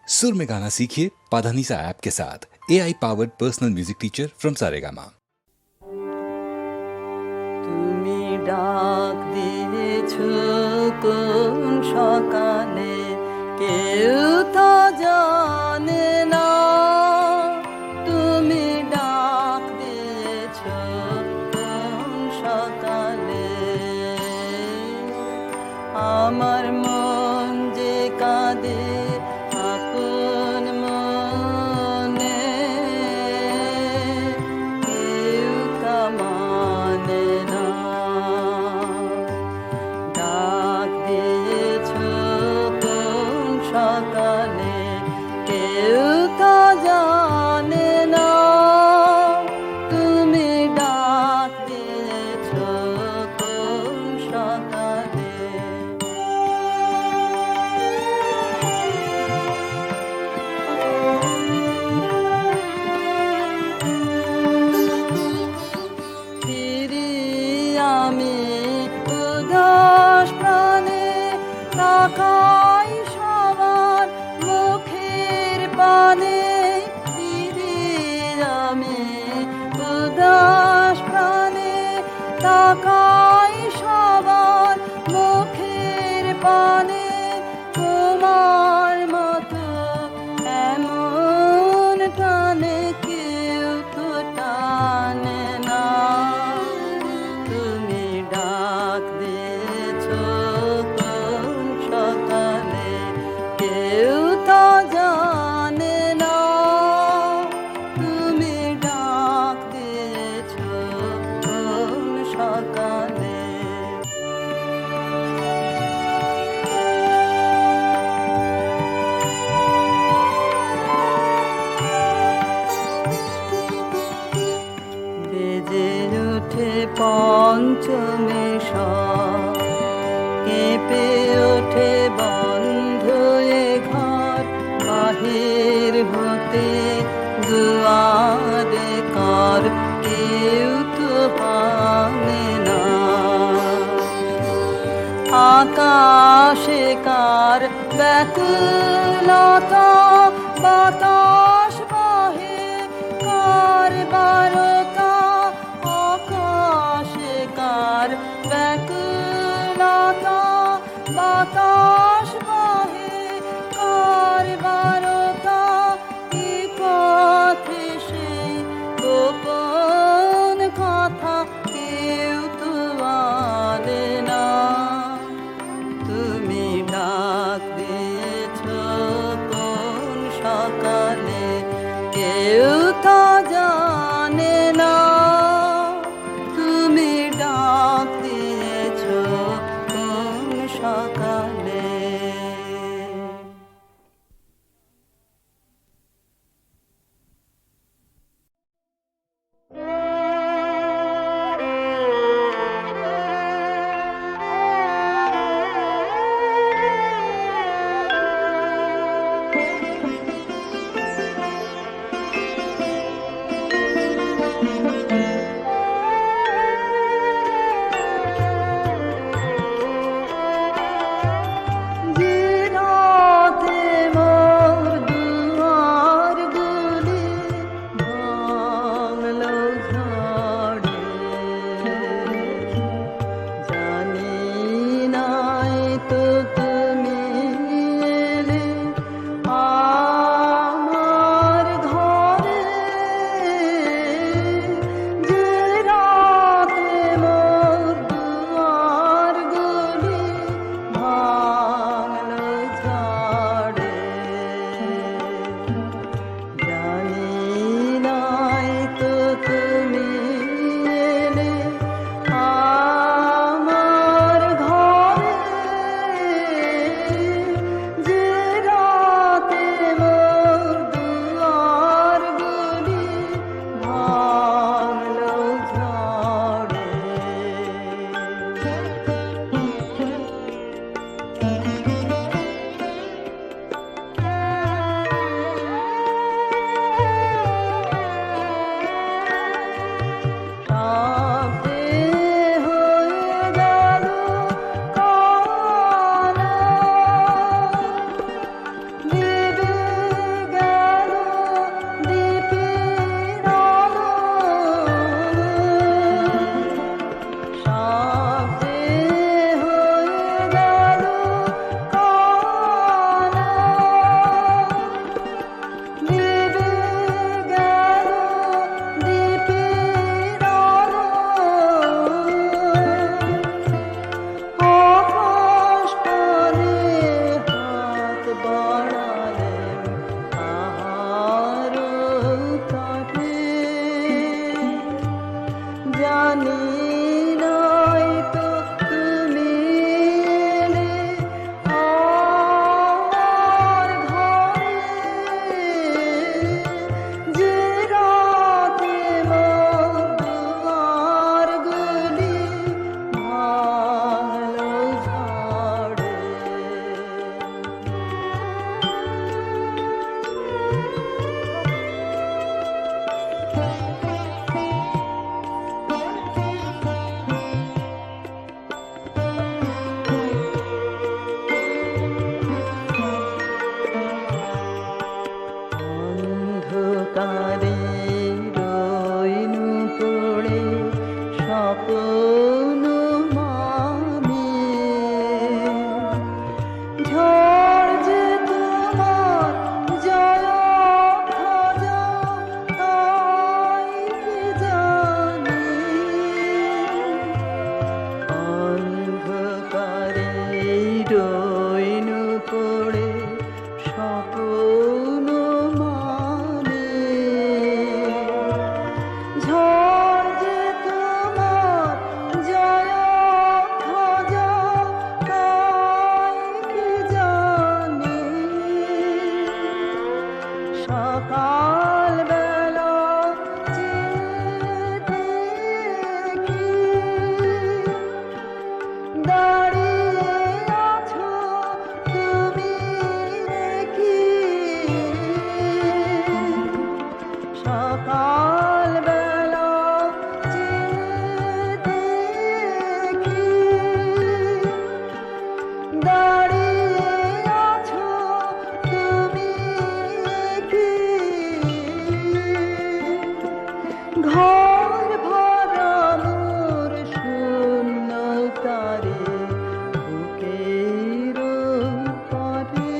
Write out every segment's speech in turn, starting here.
सुर में गाना सीखिए पाधानीसा ऐप के साथ। AI powered personal music teacher from Saregama. তুমি ডাক দিয়েছ কোন সকালে, কেউ তো জানে না। তুমি ডাক দিয়েছ কোন সকালে, আমার মন যে কাঁদে আপন মনে, কেউ তা মানে না। ডাক দিয়েছ কোন সকালে, কেউ তা জানে না। তুমি ডাক দিয়েছ কোন সকালে। ফিরি আমি উদাস প্রাণে, তাকাই সবার মুখের পানে। ফিরি আমি উদাস প্রাণে, তাকাই সবার মুখের পানে। তোমার মতো এমন টানে কেউ তো টানে না। তুমি ডাক দিয়েছ কোন সকালে, কেউ তো জানে না। তুমি ডাক দিয়েছ কোন সকালে। বেজে ওঠে পঞ্চমে সব, কেঁপে ওঠে বন্ধ এ ঘর। বাহির হতে দুয়ারে কর, কেউ তো হানে না। আকাশে কার ব্যাকুলতা, বাতাস বহে কার বারতা। আকাশে কার ব্যাকুলতা, বাতাস বহে কার বারতা। কি পথে সেই গোপন কথা কেউ তো আনে না। তুমি ডাক দিয়েছ কোন সকালে, জানি নাই তো তুমি এলে আমার ঘরে, যে রাতে দুয়ার গুলি ভালো ঝাড়ে। অন্ধকারে রইনু পড়ে স্বপ্ন মামিয়ে, ঝড় যে তোমার জয় খোঁজো তাই কি জানি। অন্ধকারে রইনু পড়ে স্বপ্ন মামিয়ে, ঝড় যে তোমার জয় খোঁজো তাই কি জানি। সকাল বেলা দেখি দাঁড়িয়ে আছো তুমি দেখি। সকাল বেলা দেখি দাঁড়িয়ে আছো তুমি কি। ঘর ভরা মোর শূন্য তারে বুকের পরে,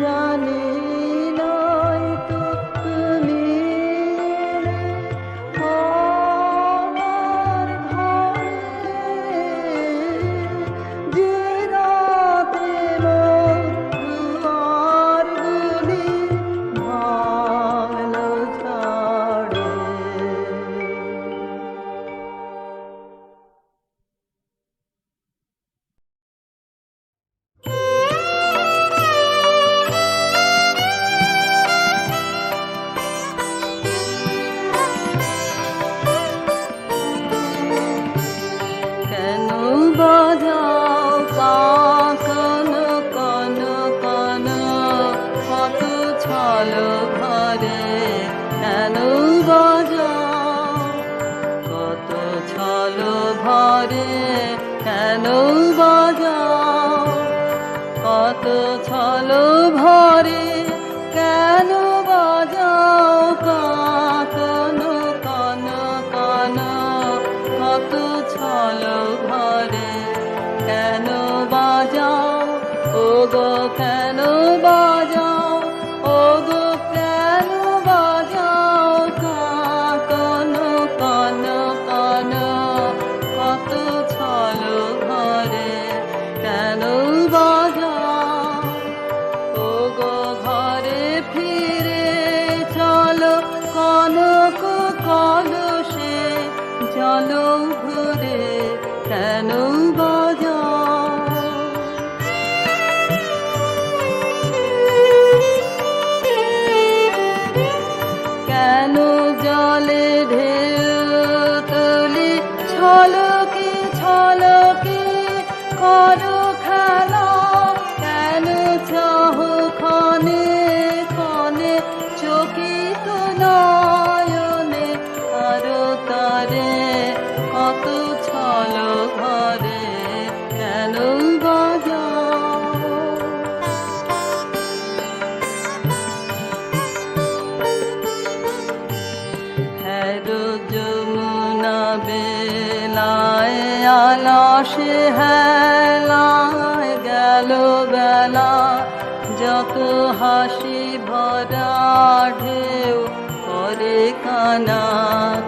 জানি নাই তো তুমি এলে আমার ঘরে, যে রাতে দুয়ার গুলি ভালো ঝাড়ে। কেন বাজাও কান কান কান, কত ছল ঘরে। কেন বাজাও কত ছল ঘরে, কেন বাজাও কত ছল ভরে। কেন বাজাও কান কান কান, কত ছল ঘরে। কেন বাজাও ওগো কেন বাজাও, ওগো কেন বাজাও কান কান কান, কত ছল ঘরে। কেন বাজাও ওগো ঘরে ফিরে চলো, কনক কলসে জল ঘুরে। কেন বাজাও কেন জলে ঢেউ তুলি ছলকে ছলকে করো খেলা। কেন চাহ ক্ষণে ক্ষণে চকিত নয়নে আরো তারে, কত ছল ঘরে। কেন বাজাও যমুনা বেলায় আলাসে হেলায় গেল বেলা। যত হাসি ভরা ঢেউ করে কানা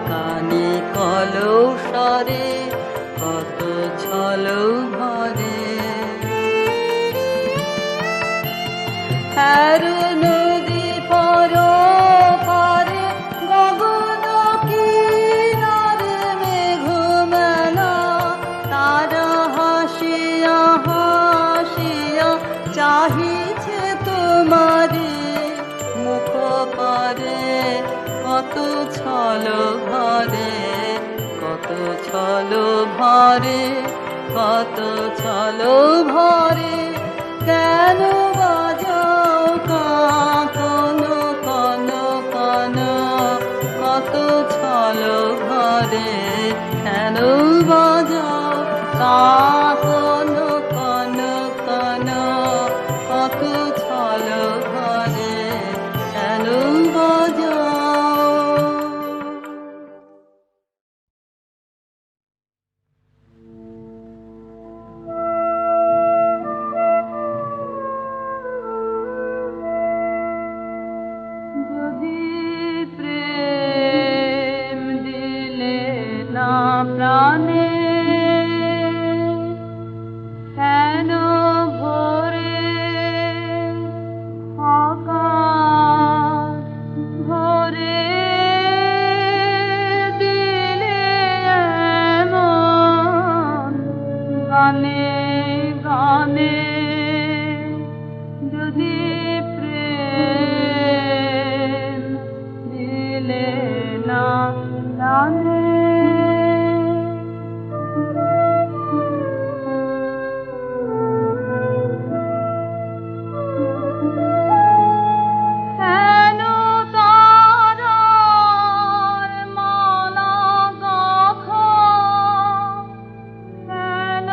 কানি কলসরে, কত ছল ভরে। আর নদী পর পারে গগন কি লাগিছে তোমারে মুখ পারে কত ছল ভরে কত ছল ভরে কত ছল ভরে কেন বাজাও কান কান কান কত ছল ভরে কেন বাজাও কান কান কান কত ছল ভরে কেন বাজাও। যদি প্রেম দিলে না প্রাণে কেন ভোরে আকাশ ভরে দিলে এমন গানে গানে যদি প্রেম দিলে না জানে কেন তারার মালা গাঁথা কেন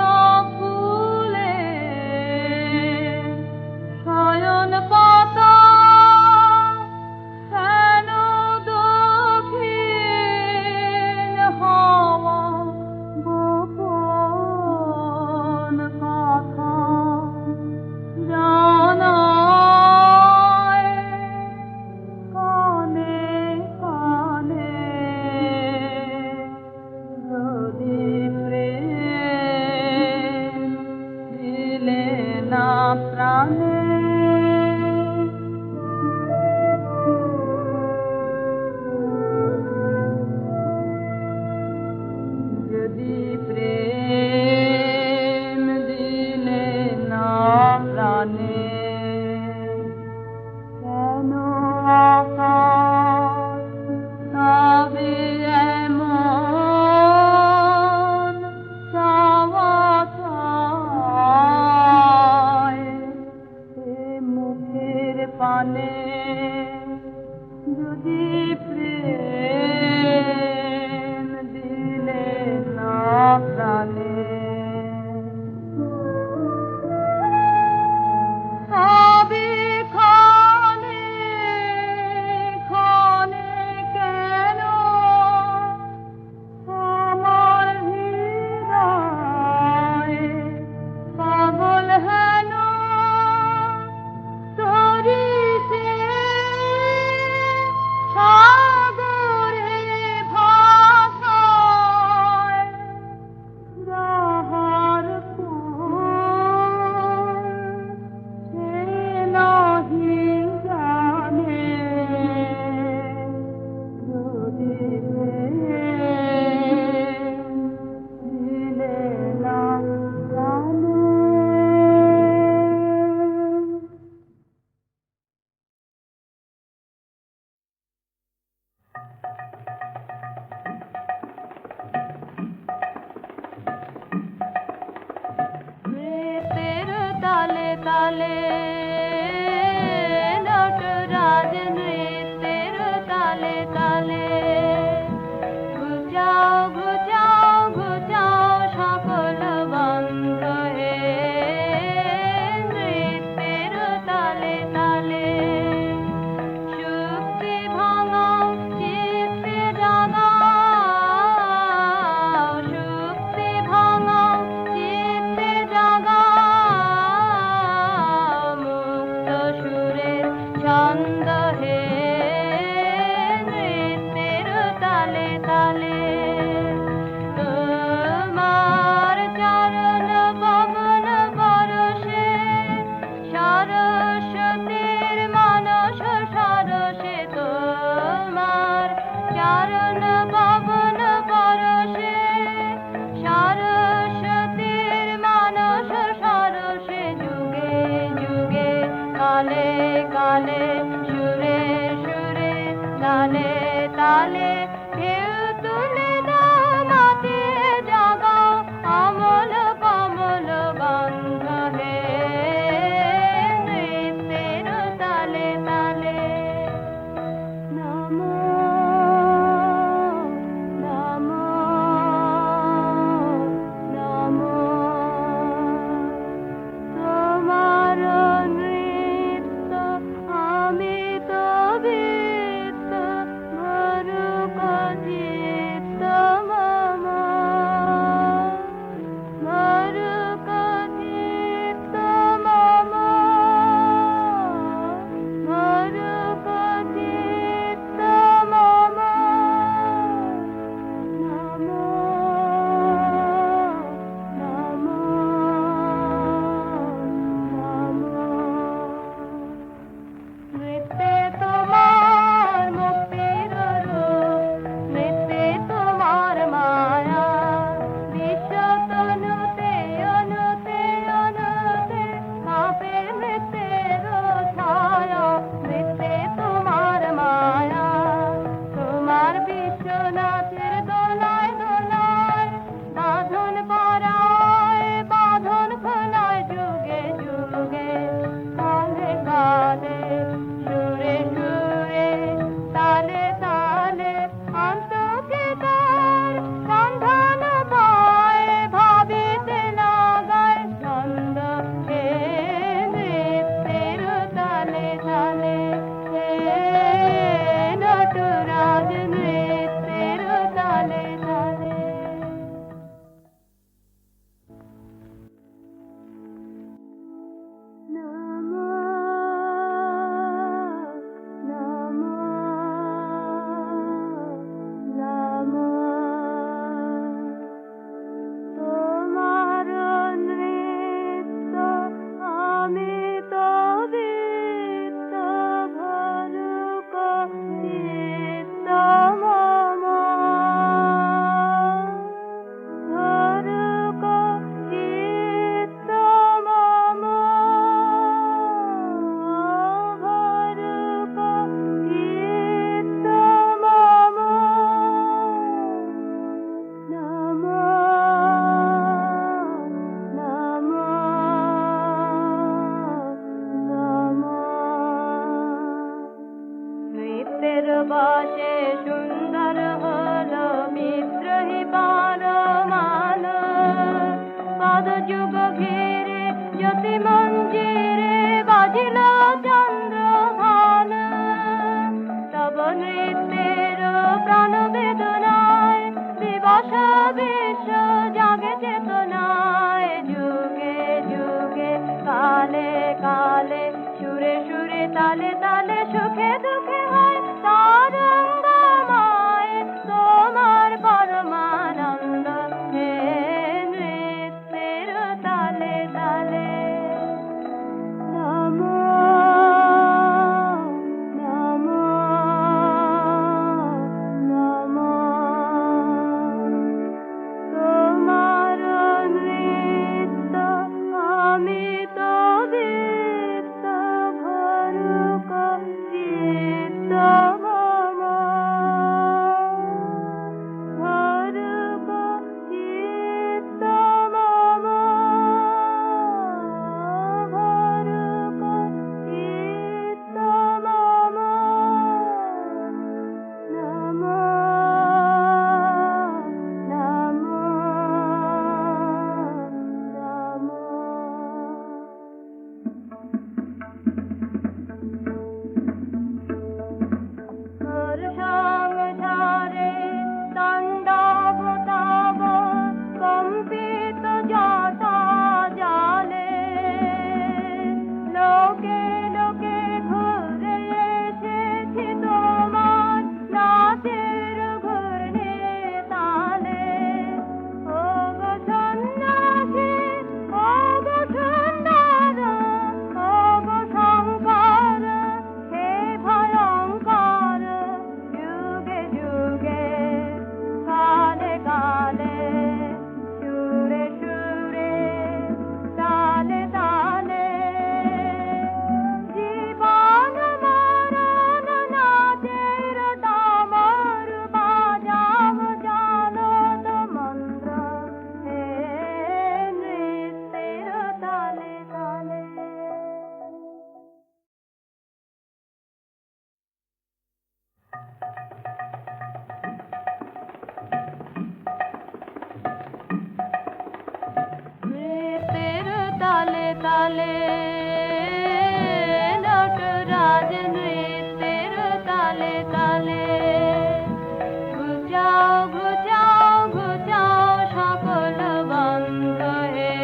ফুলে শয়ন পাতা কেন দক্ষিণ হাওয়া গোপন কথা জানায় কানে কানে যদি প্রেম দিলে না প্রাণে যদি প্রেম দিলে না প্রাণে কেন আকাশ তবে এমন চাওয়া চায় এ মুখের পানে যদি প্রেম দিলে না প্রাণে সবে ক্ষণে ক্ষণে কেন আমার হৃদয় পাগল হেন তরিছে সাগরে ভাষায় যাহার কোন সে নাহি জানে যদি প্রেম দিলে না জানে নৃত্যের তালে তালে নটরাজ নৃত্যের তালে তালে ঘুচাও ঘুচাও ঘুচাও সকল বন্ধ হে নৃত্যের তালে তালে শুক্তি ভাঙাও চিত্তে জাগাও শুক্তি ভাঙাও চিত্তে জাগাও মুক্ত সুরের ছন্দ হে নৃত্যের তালে তালে তোমার চরণ পবন পরশে সরস্বতীর মানস সরসে তোমার চরণ পবন পরশে সরস্বতীর মানস সরসে যুগে যুগে তালে সুরে সুরে তালে তালে ঢেউ তুলে দাও মাটি জাগাও অমল কমল গন্ধ হে নৃত্যের তালে তালে নমো নমো নমো তোমার নৃত্য আমি তো বৃত্ত ভরুক চিত্ত মম ভরুক চিত্ত মম ভরুক চিত্ত মম নমো নমো নৃত্যে তোমার মুক্তির রূপ নৃত্যে তোমার মায়া বিশ্ব তনুতে অনুতে অনুতে কাঁপে নৃত্যের ছায়া নৃত্যে তোমার মায়া তোমার বিশ্বনাথের দোলায় দোলায় বাঁধন পরায় বাঁধন খোলায় যুগে যুগে কালে কালে সুরে সুরে তালে তালে অন্তকে তার সন্ধান পায় ভাবিতে লাগায় ছন্দ হে নৃত্যের তালে তালে হে নটরাজ নৃত্যের তালে তালে নমো নমো নমো তোমার নৃত্য আমি তো বৃত্ত ভরুক চিত্ত মম ভরুক চিত্ত মম ভরুক চিত্ত মম নমো নমো নমো নৃত্যের বাসে সুন্দর হলো বিদ্রোহী পারমান পদযুগ ঘিরে জ্যোতি মঞ্জিরে বাজিল চন্দ্রভান তব নৃত্যের প্রাণ বেদনায় দিবস বিশ্ব জাগে চেতনায় যুগে যুগে কালে কালে সুরে সুরে তালে তালে সুখে দুঃখে হয় তারঙ্গময় তোমার পরমানন্দ হে নৃত্যের তালে তালে নমো নমো নমো তোমার নৃত্য আমি তো বৃত্ত ভরুক তালে নটরাজ নৃত্যের তালে তালে ঘুচাও ঘুচাও ঘুচাও সকল বন্ধ হে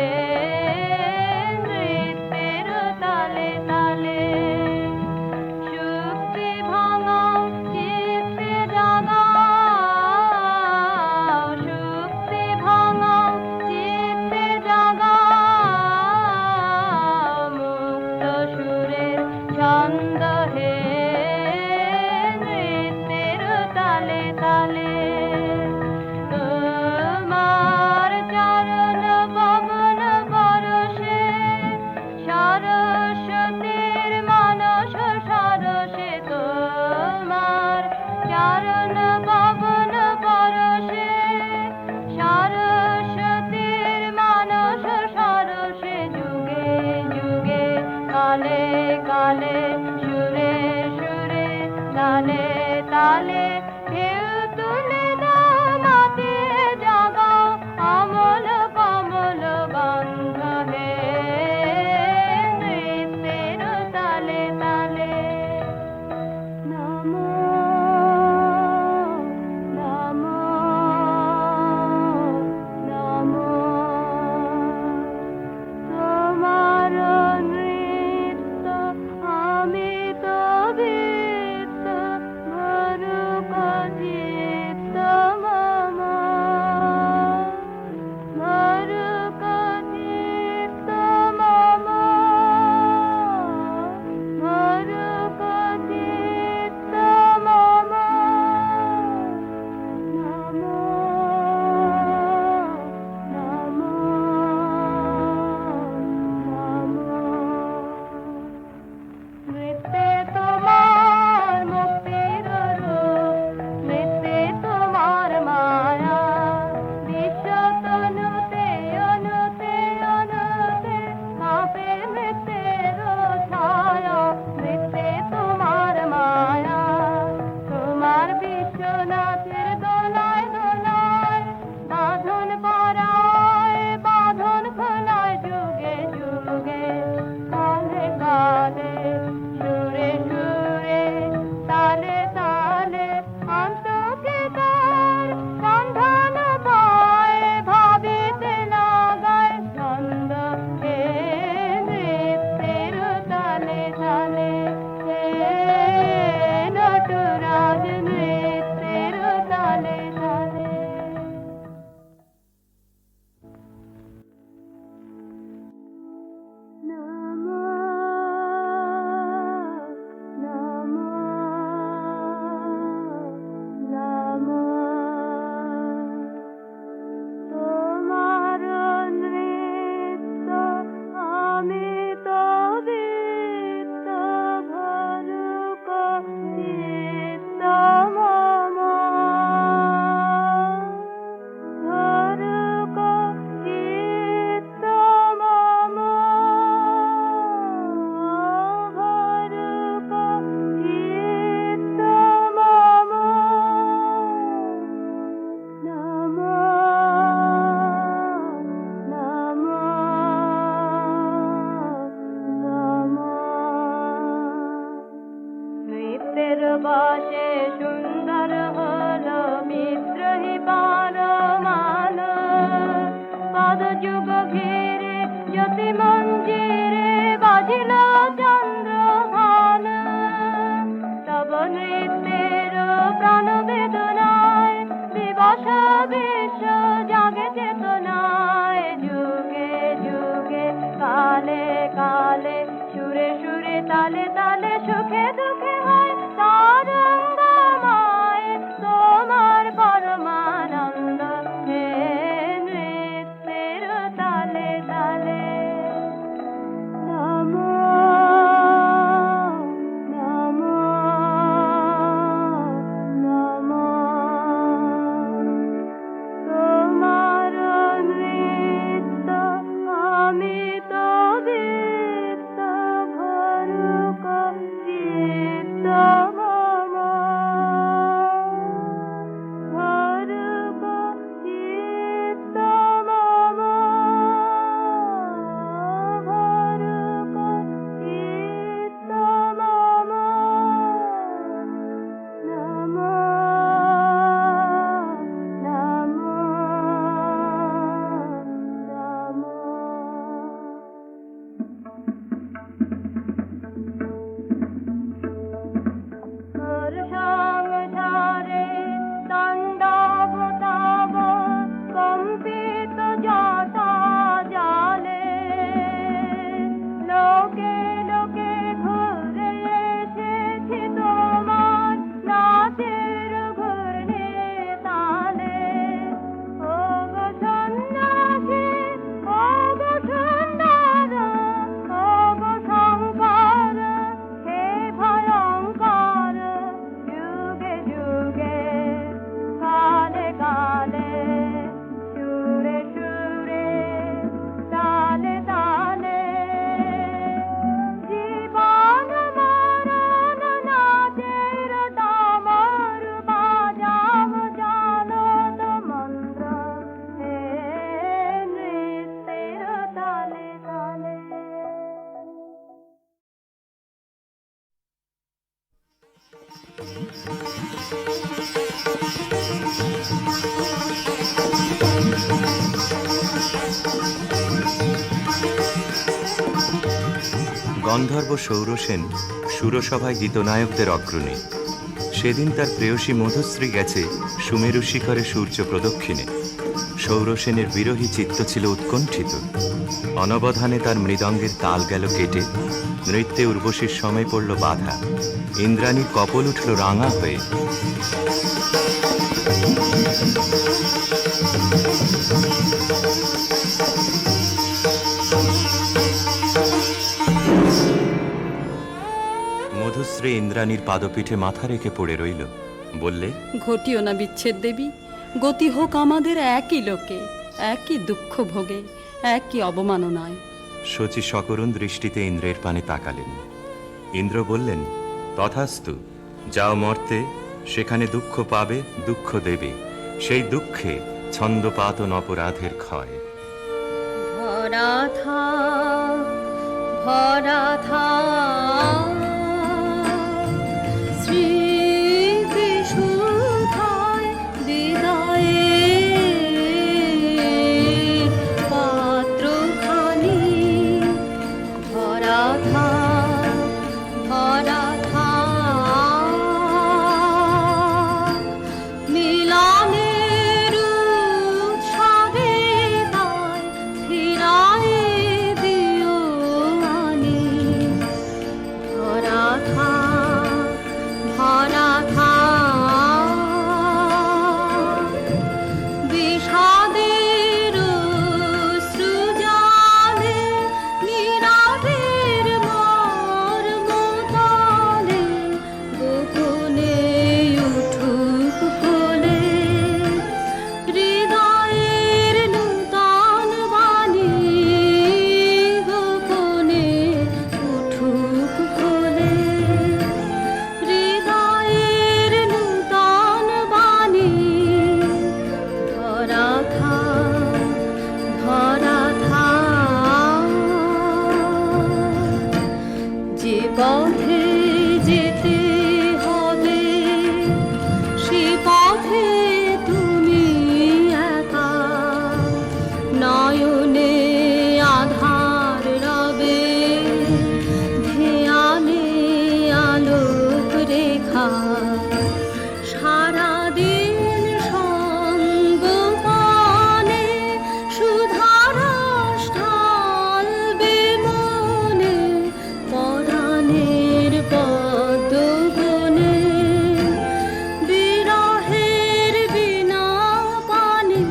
নৃত্যের তালে তালে শুক্তি ভাঙাও চিত্তে জাগাও শুক্তি ভাঙাও চিত্তে জাগাও মুক্ত সুরের ছন্দ হে নৃত্যের তালে তালে তোমার চরণ পবন পরশে সরস্বতীর মানস সরসে তোমার চরণ পবন পরশে সরস্বতীর মানস সরসে যুগে যুগে কালে কালে সুরে সুরে তালে তালে ঢেউ তুলে দাও মাটির জাগাও অমল কমল গন্ধ হে নৃত্যের তালে তালে নমো নমো নমো তোমার নৃত্য আমি তো বৃত্ত ভরুক চিত্ত মম ভরুক চিত্ত মম ভরুক চিত্ত মম নমো নমো নমো নৃত্যে তোমার মুক্তির রূপ নৃত্যে তোমার মায়া বিশ্ব তনুতে অনুতে অনুতে কাঁপে নৃত্যের ছায়া নৃত্যে তোমার মায়া তোমার বিশ্বনাথের দোলায় দোলায় বাঁধন পরায় বাঁধন খোলায় যুগে যুগে কালে কালে সুরে সুরে তালে তালে অন্তকে তার সন্ধান পায় ভাবিতে লাগায় ছন্দ হে নৃত্যের তালে তালে হে নটরাজ নৃত্যের তালে তালে নমো নমো নমো তোমার নৃত্য আমি তো বৃত্ত ভরুক চিত্ত মম ভরুক চিত্ত মম ভরুক চিত্ত মম নমো নমো নমো নৃত্যের বসে সুন্দর হলো বিদ্রোহী পারমান পদযুগ ঘিরে জ্যোতি মঞ্জিরে বাজিল চন্দ্রভান তব নৃত্যের প্রাণ বেদনায় দিবস বিশ্ব জাগে চেতনায় যুগে যুগে কালে কালে সুরে সুরে তালে তালে সুখে দুঃখে হয় তারঙ্গময় তোমার পরমানন্দ হে নৃত্যের তালে তালে নমো নমো নমো তোমার নৃত্য আমি তো বৃত্ত ভরুক চিত্ত গন্ধর্ব সৌরসেন সুরসভায় গীতনায়কদের অগ্রণী। সেদিন তার প্রেয়সী মধুশ্রী গেছে সুমেরু শিখরে সূর্য প্রদক্ষিণে। সৌরসেনের বিরহী চিত্ত ছিল উৎকণ্ঠিত। অনবধানে তার মৃদঙ্গের তাল গেল কেটে, নৃত্যে উর্বশীর সময় পড়ল বাধা। ইন্দ্রাণীর কপল উঠল রাঙা হয়ে। মধুশ্রী ইন্দ্রাণীর পাদপীঠে মাথা রেখে পড়ে রইল। বললে, ঘটিও না বিচ্ছেদ দেবী, গতি হোক আমাদের একই লোকে, একই দুঃখ ভোগে, একই অবমাননায়। শচী সকরুণ দৃষ্টিতে ইন্দ্রের পানে তাকালেন। ইন্দ্র বললেন, তথাস্তু, যাও মর্তে, সেখানে দুঃখ পাবে, দুঃখ দেবে, সেই দুঃখে ছন্দপাতন অপরাধের ক্ষয়। ভরা থাক, ভরা থাক, স্মৃতিসুধায় হৃদয়ে পাত্রখানি। ভরা থাক, ভরা থাক, মিলনের উৎসবে তাই ফিরায়ে দিও আনি। ভরা থাক, ভরা থাক, বিষাদের সৃজালে নীরবের মর্মতলে গোপনে উঠুক কোলে হৃদয়ের নূতন বাণী। গোপনে উঠুক কোলে হৃদয়ের নূতন বাণী। ভরা থাক, ভরা থাক, যে পথে যেতে হবে সে পথে তুমি একা। নয়নে আধার রবে, ধ্যানে আলোক রেখা। সারাদিন সঙ্গপানে সুধারস ঢালবে মনে, পরাণের পদ্মবনে বিরহের বিনা পানি।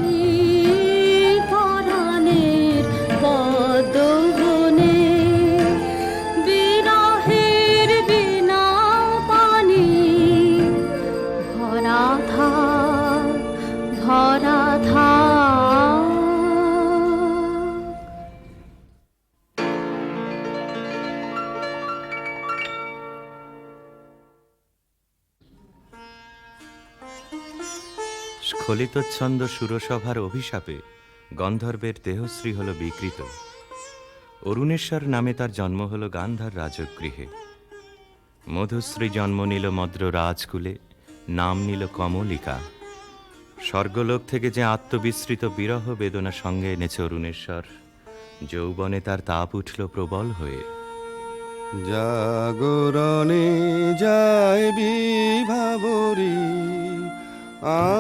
পরাণের পদ্মবনে বিরহের বিনা পানি। ভরা থাক, ভরা থাক। স্খলিতচ্ছন্দ সুরসভার অভিশাপে গন্ধর্বের দেহশ্রী হল বিকৃত। অরুণেশ্বর নামে তার জন্ম হল গান্ধার রাজগৃহে। মধুশ্রী জন্ম নিল মদ্র রাজকুলে, নাম নিল কমলিকা। স্বর্গলোক থেকে যে আত্মবিস্মৃত বিরহ বেদনা সঙ্গে এনেছে অরুণেশ্বর, যৌবনে তার তাপ উঠল প্রবল হয়ে। জাগরণে যায় বিভাবরী,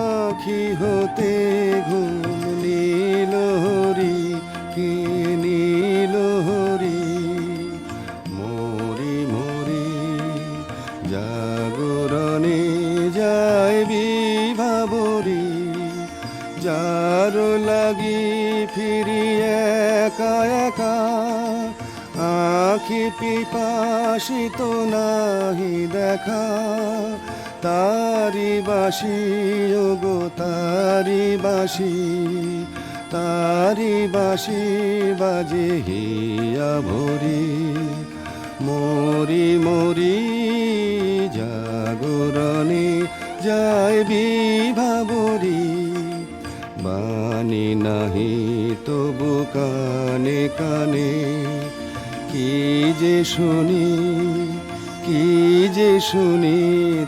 আখি হতে ঘুম নীল হরি। কি নীল হরি, মরি মরি। জাগরণে যায় বিভাবরী, যার লাগি ফিরি একা একা। আখি পিপাসিত নাহি দেখা, তারি বাসি ওগো তারি বাসি। তারি বাসি বাজে হিয়া ভরি, মরি মরি। জাগরণে যায় বিভাবরী, বাণী নাহি তবু কানে কানে। কি যে শুনি, কি যে শুনি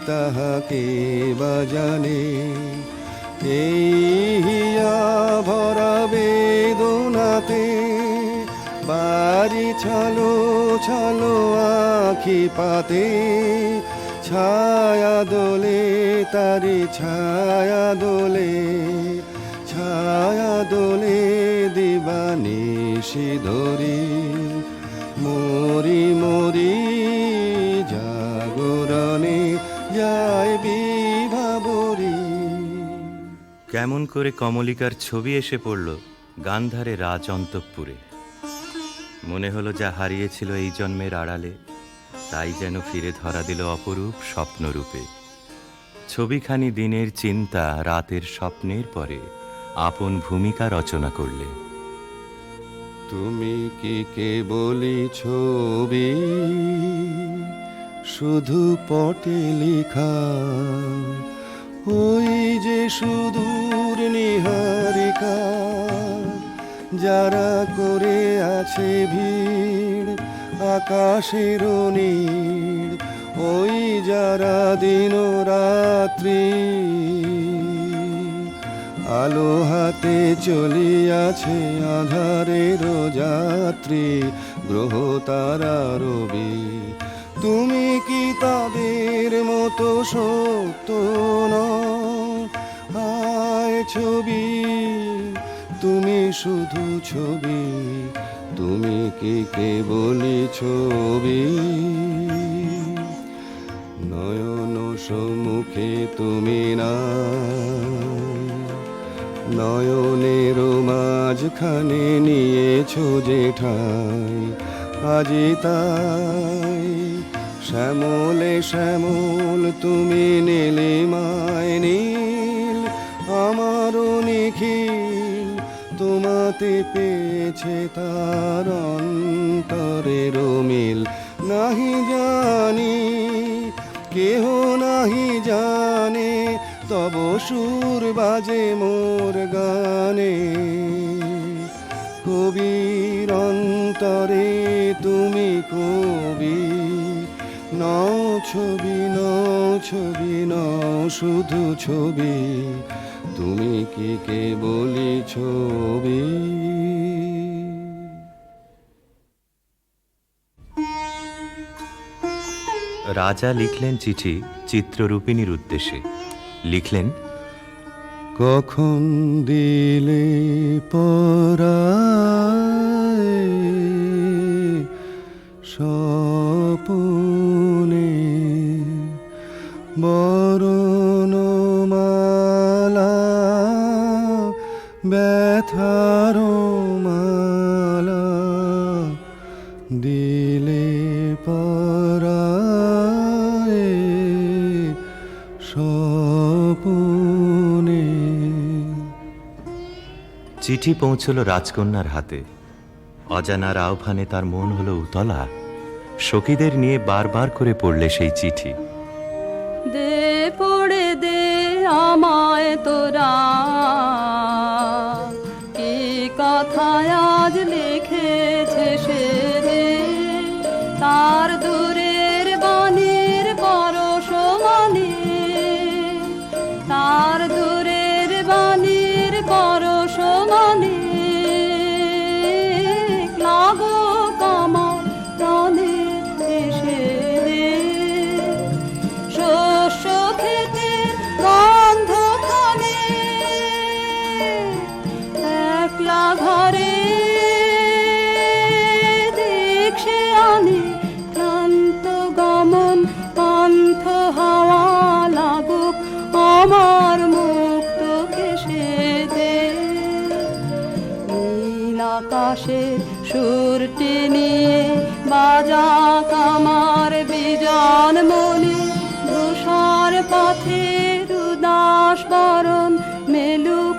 তাহাকে বা জানে, এই হিয়া ভরা বেদনাতে বাড়ি ছালো ছালো আখি পাতে, ছায়া দোলে তারি ছায়া দোলে, ছায়া দোলে দিবানিশি ধরি, মরি মরি জাগরণে যায় বিভাবরী। কেমন করে কমলিকার ছবি এসে পড়ল গান্ধারে রাজ অন্তঃপুরে। মনে হলো যা হারিয়েছিল এই জন্মের আড়ালে, তাই যেন ফিরে ধরা দিল অপরূপ স্বপ্নরূপে। ছবিখানি দিনের চিন্তা রাতের স্বপ্নের পরে আপন ভূমিকা রচনা করলে। তুমি কি কেবলই ছবি, শুধু পটে লেখা, ওই যে সুদূর নিহারিকা, যারা করে আছে ভিড় আকাশের নীড়, ওই যারা দিন রাত্রি আলো হাতে চলিয়াছে আধারের যাত্রী, গ্রহ তারা রবি। তুমি কি তাদের মতো সত্য নও? হায় ছবি, তুমি শুধু ছবি, তুমি কি কেবলই ছবি। নয়ন সম্মুখে তুমি না, নয়নের মাঝখানে নিয়েছো যে ঠাই, আজি তাই শ্যামলে শ্যামল তুমি নীলিমায় নীল, আমারও নিখিল তোমাতে পেয়েছে তার অন্তরের মিল। নাহি জানি কেহ নাহি জানে, তব সুর বাজে মোর গানে, কবির অন্তরে তুমি কবি। নও ছবি নও ছবি নও শুধু ছবি, তুমি কি কেবলই ছবি। রাজা লিখলেন চিঠি চিত্ররূপিণীর উদ্দেশ্যে। লিখলেন, কখন দিলে পরায় স্বপনে বরণমালা, ব্যথার মালা দিলে পরায় স্বপনে। চিঠি পৌঁছল রাজকন্যার হাতে। অজানার আহ্বানে তার মন হলো উতলা। সখীদের নিয়ে বারবার করে পড়লে সেই চিঠি। দে পড়ে দে আমায় তোরা, কি কথায় আজ লিখেছে সে দে, তার দূরের বাণীর পরশ মানে, তার দূরের বাণীর পরশ মানে, লাগো কামার প্রাণে এসে দে, শস্য খেতে গন্ধ খানে, একলা ঘরে দেখছে আনে, ক্লান্ত গমন পান্থ হাওয়া লাগুক আমার মুক্ত কেশে দে, নীল আকাশের সুরটি নিয়ে বাজা কামার বিজন মনে, ধূসর পথের উদাস বরণ মেলুক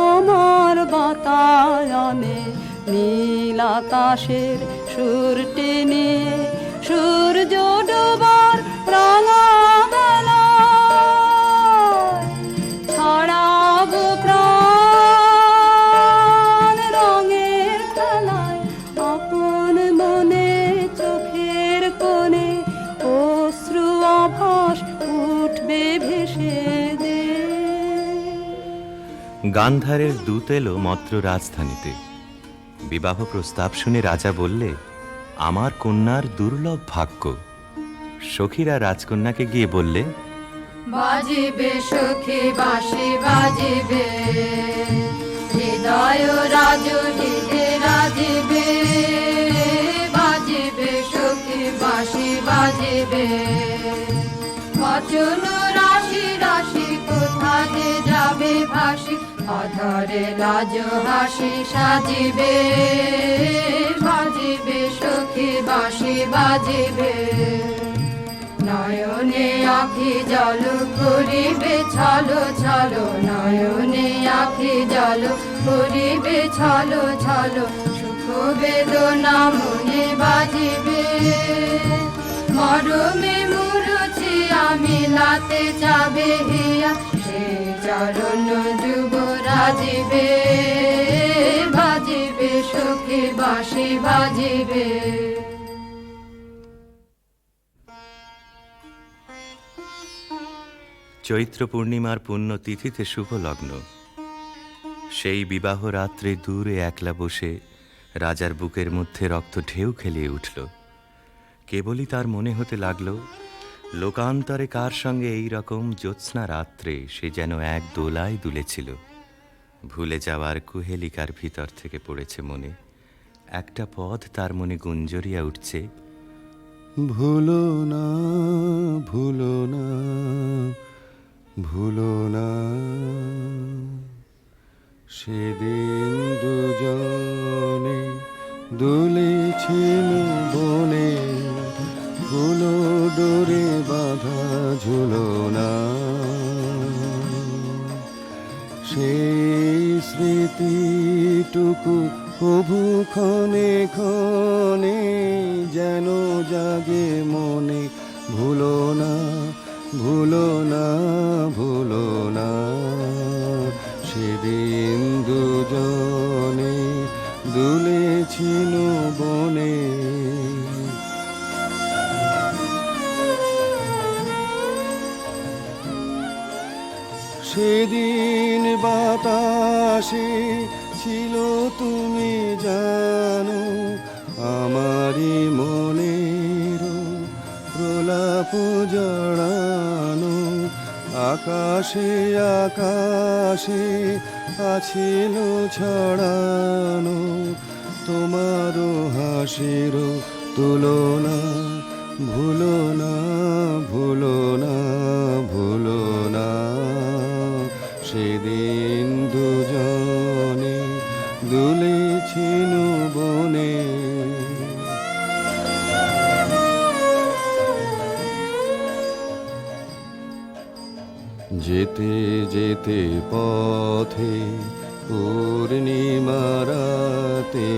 আমার বাতায়নে, নীল আকাশের সুরটি নিয়ে সূর্য ডোবার রাঙা বেলায়, ছড়াবো প্রাণ রঙের খেলায়, আপন মনে চোখের কোণে অশ্রু গান্ধারের দূত এলো মদ্র রাজধানীতে। বিবাহ প্রস্তাব শুনে রাজা বললে, আমার কন্যার দুর্লভ ভাগ্য। সখীরা রাজকন্যাকে গিয়ে বললে, বাজিবে সখী বাঁশি বাজিবে, হৃদয় রাজু হৃদে রাজিবে। বাজিবে সখী বাঁশি বাজিবে, বচন রাশি রাশি কোথা যে যাবে ভাসি, অধরে লাজ হাসি সাজিবে। বাজিবে সখী বাঁশি বাজিবে, নয়নে আখি জল করিবে ছলো ছলো, নয়নে আখি জল করিবে ছলো ছলো। সুখ বেদনা মনে বাজিবে, মরমে মুরুছি আমি লাতে যাবে হিয়া, সে চরণ যুব রাজিবে। বাজিবে সখী বাঁশি বাজিবে। চৈত্র পূর্ণিমার পুণ্য তিথিতে শুভ লগ্ন। সেই বিবাহ রাত্রে দূরে একলা বসে রাজার বুকের মধ্যে রক্ত ঢেউ খেলিয়ে উঠল। কেবলই তার মনে হতে লাগল, লোকান্তরে কার সঙ্গে এই রকম জ্যোৎস্না রাত্রে সে যেন এক দোলায় দুলেছিল। ভুলে যাওয়ার কুহেলিকার ভিতর থেকে পড়েছে মনে একটা পদ, তার মনে গুঞ্জরিয়া উঠছে, ভুলো না ভুলো না ভুলো না, সেদিন দুজনে দুলেছিল বনে, ফুলো ডোরে বাঁধা ঝুলো না। সেই স্মৃতিটুকু কভু ক্ষণে ক্ষণে যেন জাগে মনে, ভুলো না ভুলো না ভুলো না, সেদিন দুজনে দুলেছিল বনে। সেদিন বাতাসে ছিল তুমি জানো, আমারই মনের প্রলাপ জড়ানো। আকাশে আকাশে আছিল ছড়ানো, তোমারও হাসির তুলনা। ভুলো না ভুলো না ভুলো না, সেদিন দুজনে দুলেছিল বনে। যেতে যেতে পথে পূর্ণিমা রাতে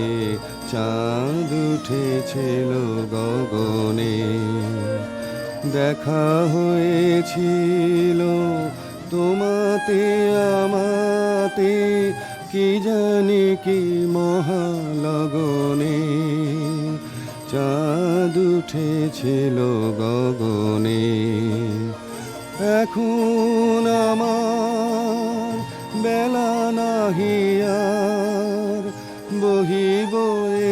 চাঁদ উঠেছিল গগনে। দেখা হয়েছিল তোমাতে আমাতে, কি জানি কি মহালগনে। চাঁদ উঠেছিল গগনে, এখন আমার বেলা নাহি আর, বহিব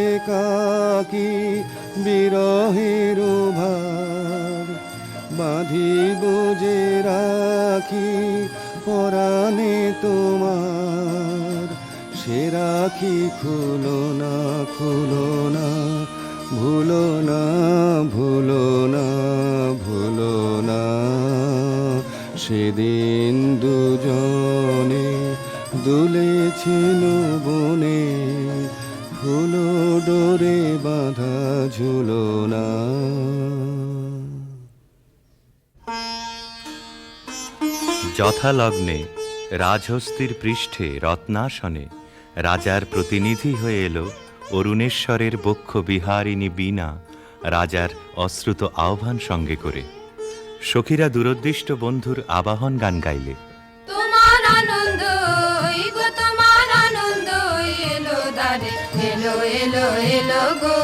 একাকী বিরহের ভার। বাঁধিব যে রাখি পরাণে তোমার, সে রাখি খুলো না খুলো না, ভুলো না ভুলো না ভুলো না, সেদিন দুজনে দুলেছিল বনে, ফুলো ডোরে বাঁধা ঝুলো না। যথালগ্নে রাজহস্তির পৃষ্ঠে রত্নাসনে রাজার প্রতিনিধি হয়ে এলো অরুণেশ্বরের বক্ষ বিহারিণী বীণা, রাজার অশ্রুত আহ্বান সঙ্গে করে। সখীরা দূরদৃষ্ট বন্ধুর আবাহন গান গাইলে, তোমার আনন্দ গো তোমার আনন্দ এলো দারে, এলো এলো এলো গো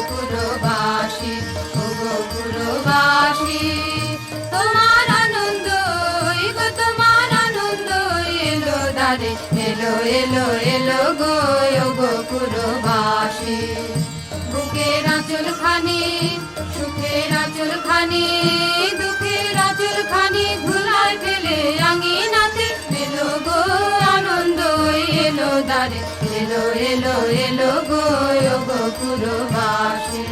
পুরবাসী, ও গো পুরবাসী। তোমার আনন্দ গো তোমার আনন্দ এলো দারে, এলো এলো গো পুরবাসী। বুকের আঁচল খানি সুখের আঁচল খানি দুঃখের আঁচল খানি ধুলায় ফেলে আঙিনাতে এলো গো আনন্দ এলো দ্বারে এলো এলো এলো গো পুরবাসী।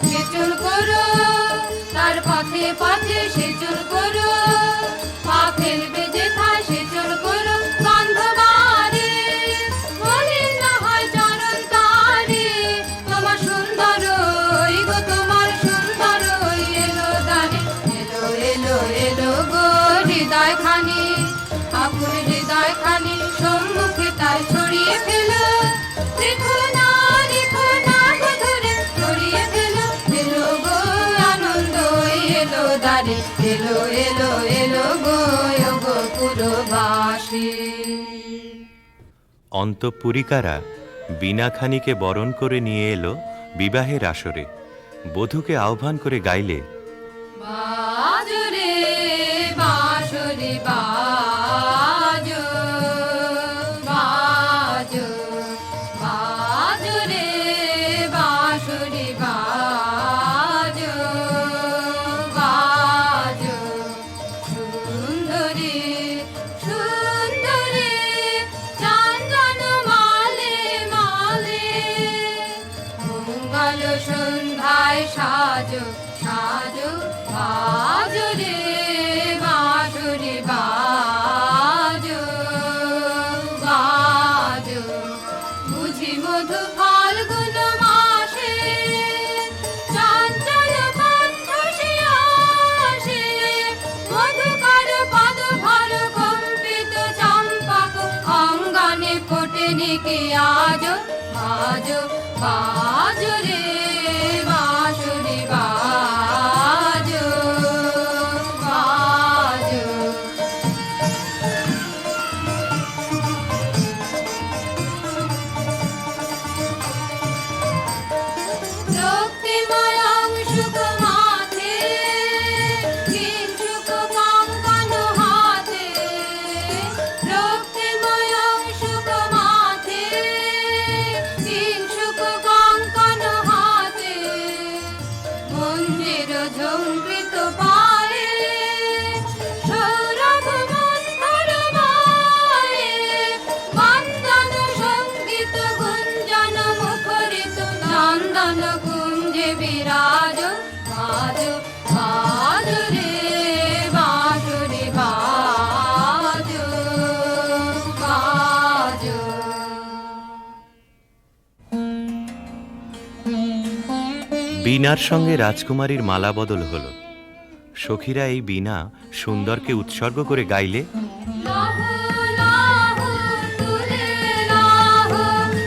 সেচন করো তার পথে পথে সেচন করো, পা ফেলবে যেথায় সেচন করো গন্ধবারে, মলিন না হয় চরণ তারে। তোমার সুন্দর গো তোমার সুন্দর এলো দ্বারে এলো এলো এলো গো হৃদয় খানি আকুল হৃদয় খানি সম্মুখে তার ছড়িয়ে ফেলো। দেখো না গো ধরে ছড়িয়ে ফেলো এলো গো আনন্দ এলো দ্বারে এলো এলো এলো গো পুরবাসী। অন্তঃপুরিকারা বীণাখানিকে বরণ করে নিয়ে এলো বিবাহের আসরে। বধূকে আহ্বান করে গাইলে, বাজো রে বাঁশরি বাজো বাজো বাজো রে বাঁশরি বাজো বাজো। সুন্দরী সুন্দরী চন্দন মালে মালে মঙ্গল সন্ধ্যায় সাজো সাজো বাজো রে বাঁশরি বাজো বাজো। বুঝি মধু ফাল্গুন মাসে চঞ্চল কণ্ঠ সে আসে, মধুকর পদ ভর কম্পিত চম্পক অঙ্গনে ফোটেনি কি আজো বাজো বাজো রে বাঁশরি বাজো বাজো। রক্তিময় অংশুক মাথে কিঞ্চুক কঙ্কণ হাতে, রক্তিময় অংশুক মাথে কিঞ্চুক কঙ্কণ হাতে, মঞ্জির ঝঙ্কৃত পায়ে সৌরভ মন্থর বায়ে, বন্দন সঙ্গীত গুঞ্জন মুখরিত নন্দন কুঞ্জে বিরাজ বাজো বাজো রে বাঁশরি বাজো বাজো। বীণার সঙ্গে রাজকুমারীর মালা বদল হলো। সখীরা এই বীণা সুন্দরকে উৎসর্গ করে গাইলে, লাহো লাহো তুলে লাহো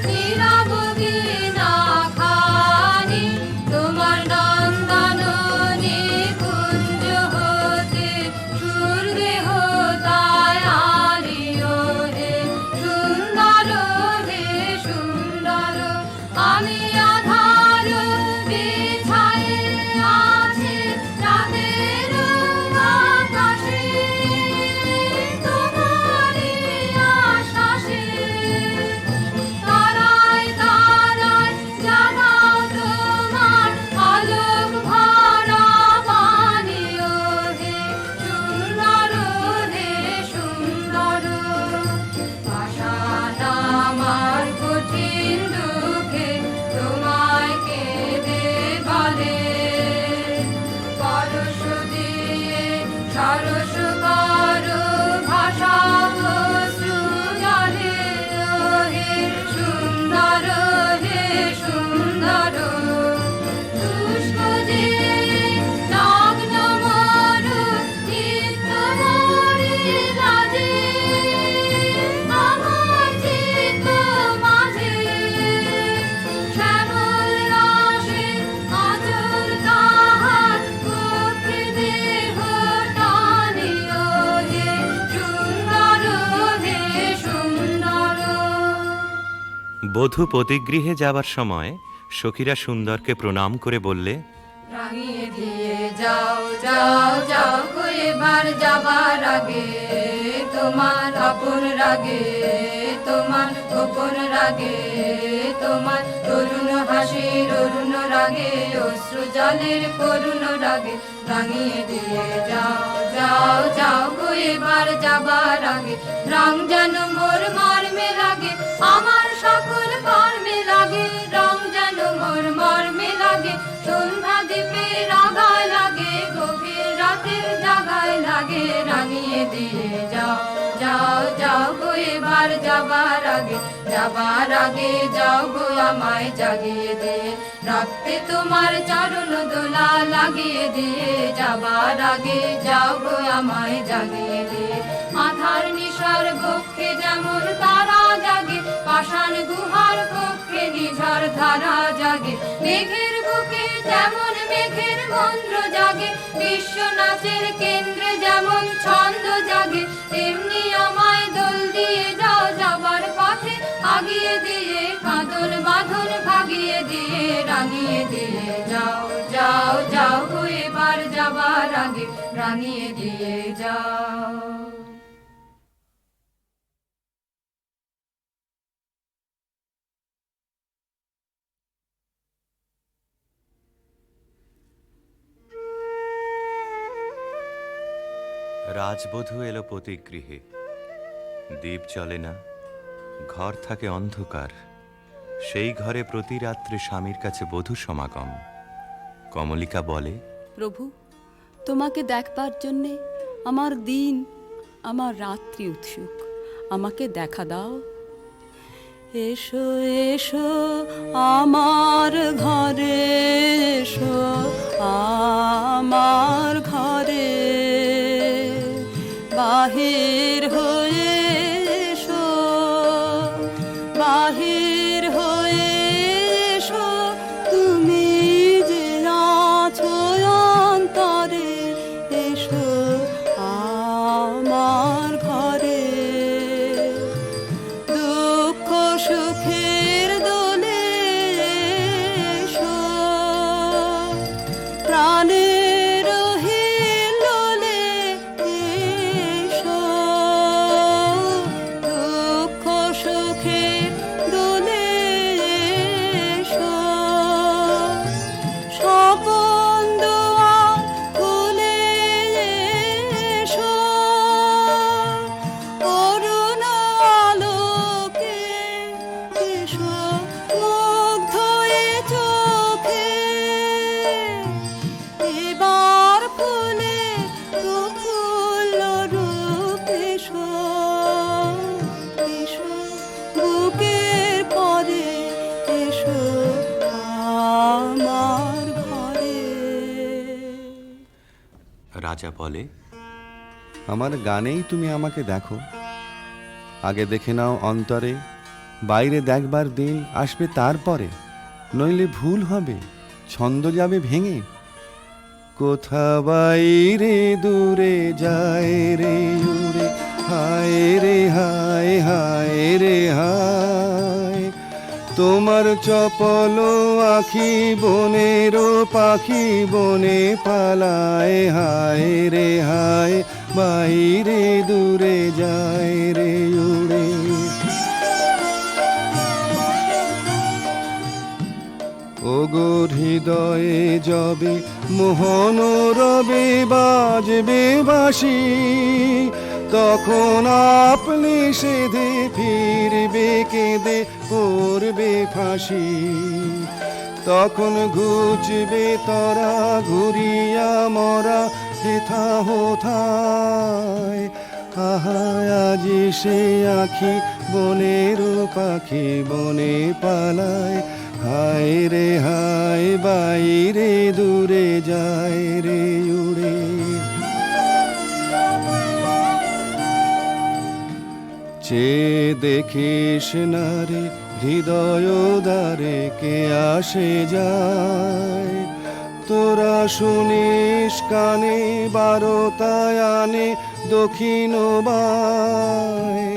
নীরব বীণা খানি, তোমার নন্দন নিকুঞ্জ হতে সুরদেহ তাই আলিও হে সুন্দর হে সুন্দর। আমি আধার বিছায়ে আছে রাতের আকাশে, তোমারই আশ্বাসে তারায় তারায় জাগাও তোমার আলোক ভরা বাণীও হে সুন্দর হে সুন্দর। পাষাণ আমার কঠিন দুঃখে তোমায় কেঁদে বলে, পরশ দিয়ে সরস করো ভাষা অশ্রু জলে হে সুন্দর হে সুন্দর। শুষ্ক যে নগ্ন মরু চিত্ত মরি লাজে, আমার চিত্ত মাঝে শ্যামল রাশে আচল তাহার কক্ষে দেহ টানিও হে সুন্দর হে সুন্দর। বধূ পতিগৃহে যাবার সময় সখীরা সুন্দরকে প্রণাম করে বললে, রাঙিয়ে দিয়ে যাও যাও যাও গো এবার যাবার আগে তোমার আপন রাগে, তোমার গোপন রাগে, তোমার তরুণ হাসির অরুণ রাগে, অশ্রু জলের করুণ রাগে রাঙিয়ে দিয়ে যাও, যাও, যাও গো এবার যাবার আগে। রং যেন মোর মর্মে লাগে, আমার সকল কর্মে লাগে, রং যেন মোর মর্মে লাগে, সন্ধ্যা দ্বীপের আগায় লাগে, গভীর রাতের জাগায় লাগে, রাঙিয়ে দিয়ে যাও, যাও, যাও গো এবার যাবার আগে, যাবার আগে যাও গো আমায় জাগিয়ে দিয়ে, রাখতে তোমার চরণ দোলা লাগিয়ে দিয়ে, যাবার আগে যাও গো আমায় জাগিয়ে দিয়ে। আধার নিশার বক্ষে যেমন তারা জাগে, পাষাণ গুহার কক্ষে নিঝড় ধারা জাগে, মেঘের বুকে যেমন মেঘের মন্ত্র জাগে, বিশ্ব নাচের কেন্দ্রে যেমন ছন্দ জাগে, তেমনি আমায় দোল দিয়ে যাও যাবার পথে আগিয়ে দিয়ে, কাঁদন বাঁধন ভাগিয়ে দিয়ে, রাঙিয়ে দিয়ে যাও, যাও, যাও গো এবার যাবার আগে, রাঙিয়ে দিয়ে যাও। রাজবধূ এলো পতিগৃহে, দীপ জ্বলে না, ঘর থাকে অন্ধকার। সেই ঘরে প্রতি রাত্রে স্বামীর কাছে বধূ সমাগম। কমলিকা বলে, প্রভু, তোমাকে দেখবার জন্যে আমার দিন আমার রাত্রি উৎসুক, আমাকে দেখা দাও। এসো এসো আমার ঘরে, এসো আমার ঘরে, বাহির হয়ে এসো, বাহির হয়ে এসো, তুমি যে আছো অন্তরে, এসো আমার ঘরে। দুঃখ সুখের দোলে এসো, প্রাণের হিলোলে এসো, দুঃখ সুখের দোলে এসো, স্বপন দুয়ার খুলে এসো, অরুণ আলোকে এসো, মুগ্ধ এ চোখে, এবার ফুলে প্রফুল্ল রূপ এসো, এসো বুকের পরে, এসো আমার ঘরে। রাজা বলে, আমার গানেই তুমি আমাকে দেখো, আগে দেখে নাও অন্তরে, বাইরে দেখবার দিন আসবে তারপরে, নইলে ভুল হবে, ছন্দ যাবে ভেঙে। কোথা বাইরে দূরে যায় রে উড়ে, হায় রে হায়, হায় রে হায়, তোমার চপল আখি বনেরও পাখি বনে পালায়, হায় রে হায়, বাইরে দূরে যায় রে উড়ে। ওগো হৃদয়ে যবে মোহন রবে বাজবে বাঁশি, তখন আপনি সেধে ফিরবে কেঁদে পড়বে ফাঁসি, তখন ঘুচবে তরা ঘুরিয়া মরা হেথা হোথায়, আহায় আজি সে আখি বনের পাখি বনে পালায়, হায় রে হায়, বাইরে দূরে যায় রে উড়ে। চেয়ে দেখিস না রে হৃদয় দ্বারে কে আসে যায়, তোরা শুনিস কানে বারোটায় আনে দক্ষিণ বায়,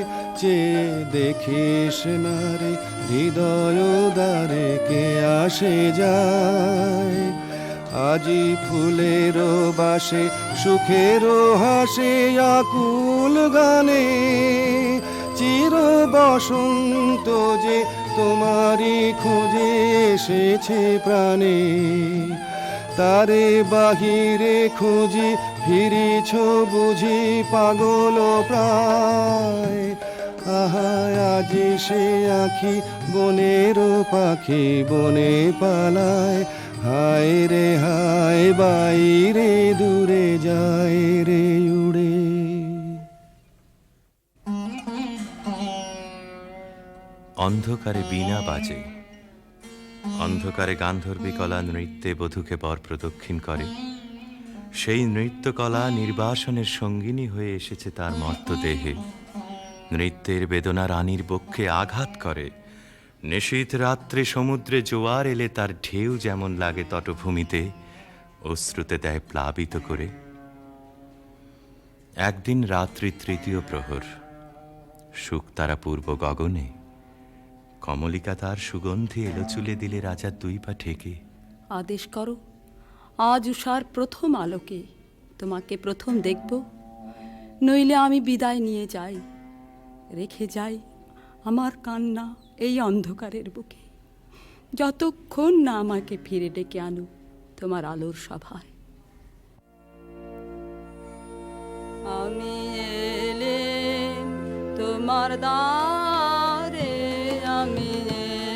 চেয়ে দেখিস না রে হৃদয় দ্বারে কে আসে যায়, আজি ফুলের বাসে সুখের হাসে আকুল গানে চির বসন্ত যে তোমারই খুঁজে এসেছে প্রাণে তারে বাহিরে খুঁজি ফিরিছ বুঝি পাগল প্রায় আহা আজি সে আখি বনের পাখি বনে পালায় হায় রে হায় বাইরে দূরে যায় রে উড়ে। অন্ধকারে বীণা বাজে, অন্ধকারে গান্ধর্বী কলা নৃত্যে বধূকে বর প্রদক্ষিণ করে। সেই নৃত্যকলা নির্বাসনের সঙ্গিনী হয়ে এসেছে তার মর্তদেহে। নৃত্যের বেদনা রানীর বক্ষে আঘাত করে। নিশীথ রাত্রে সমুদ্রে জোয়ার এলে তার ঢেউ যেমন লাগে তটভূমিতে, অশ্রুতে দেয় প্লাবিত করে। একদিন রাত্রি তৃতীয় প্রহর, শুকতারা পূর্ব গগনে, কমলিকা তার সুগন্ধি এলো চুলে দিলে রাজার দুই পা ঠেকে। আদেশ করো, আজ উষার প্রথম আলোকে তোমাকে প্রথম দেখব, নইলে আমি বিদায় নিয়ে যাই, রেখে যাই আমার কান্না এই অন্ধকারের বুকে, যতক্ষণ না আমাকে ফিরে ডেকে আনো তোমার আলোর সভায়। আমি এলেম তোমার দ্বারে, আমি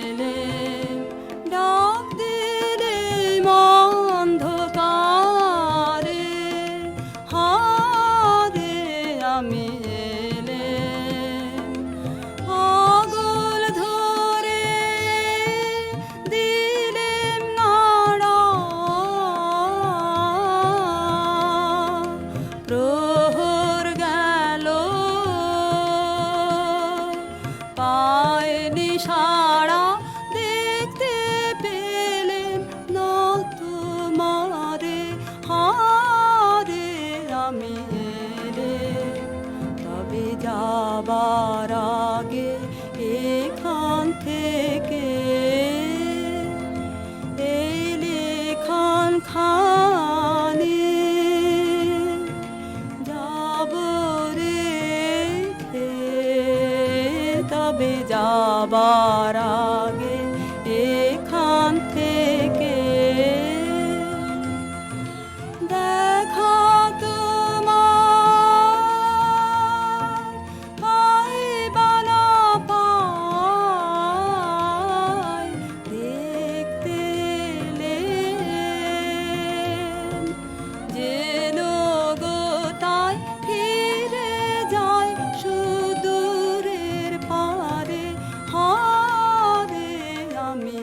এলেম ডাক দিলেম অন্ধকারে, হারে আমি এলেম আগল ধরে দিলেম নাড়া, প্রহর গেল পায়নি সাড়া, দেখতে পেলেম না তোমারে, হারে আমি এলেম তবে যাবার আগে এখান থেকে এই লেখান খানি যাব রেখে, তবে যাবার আগে এখান থেকে দেখা তোমার পাইবা না পাই, দেখতে এলেম যেন গো তাই ফিরে যায় সুদূরের পারে, হারে আমি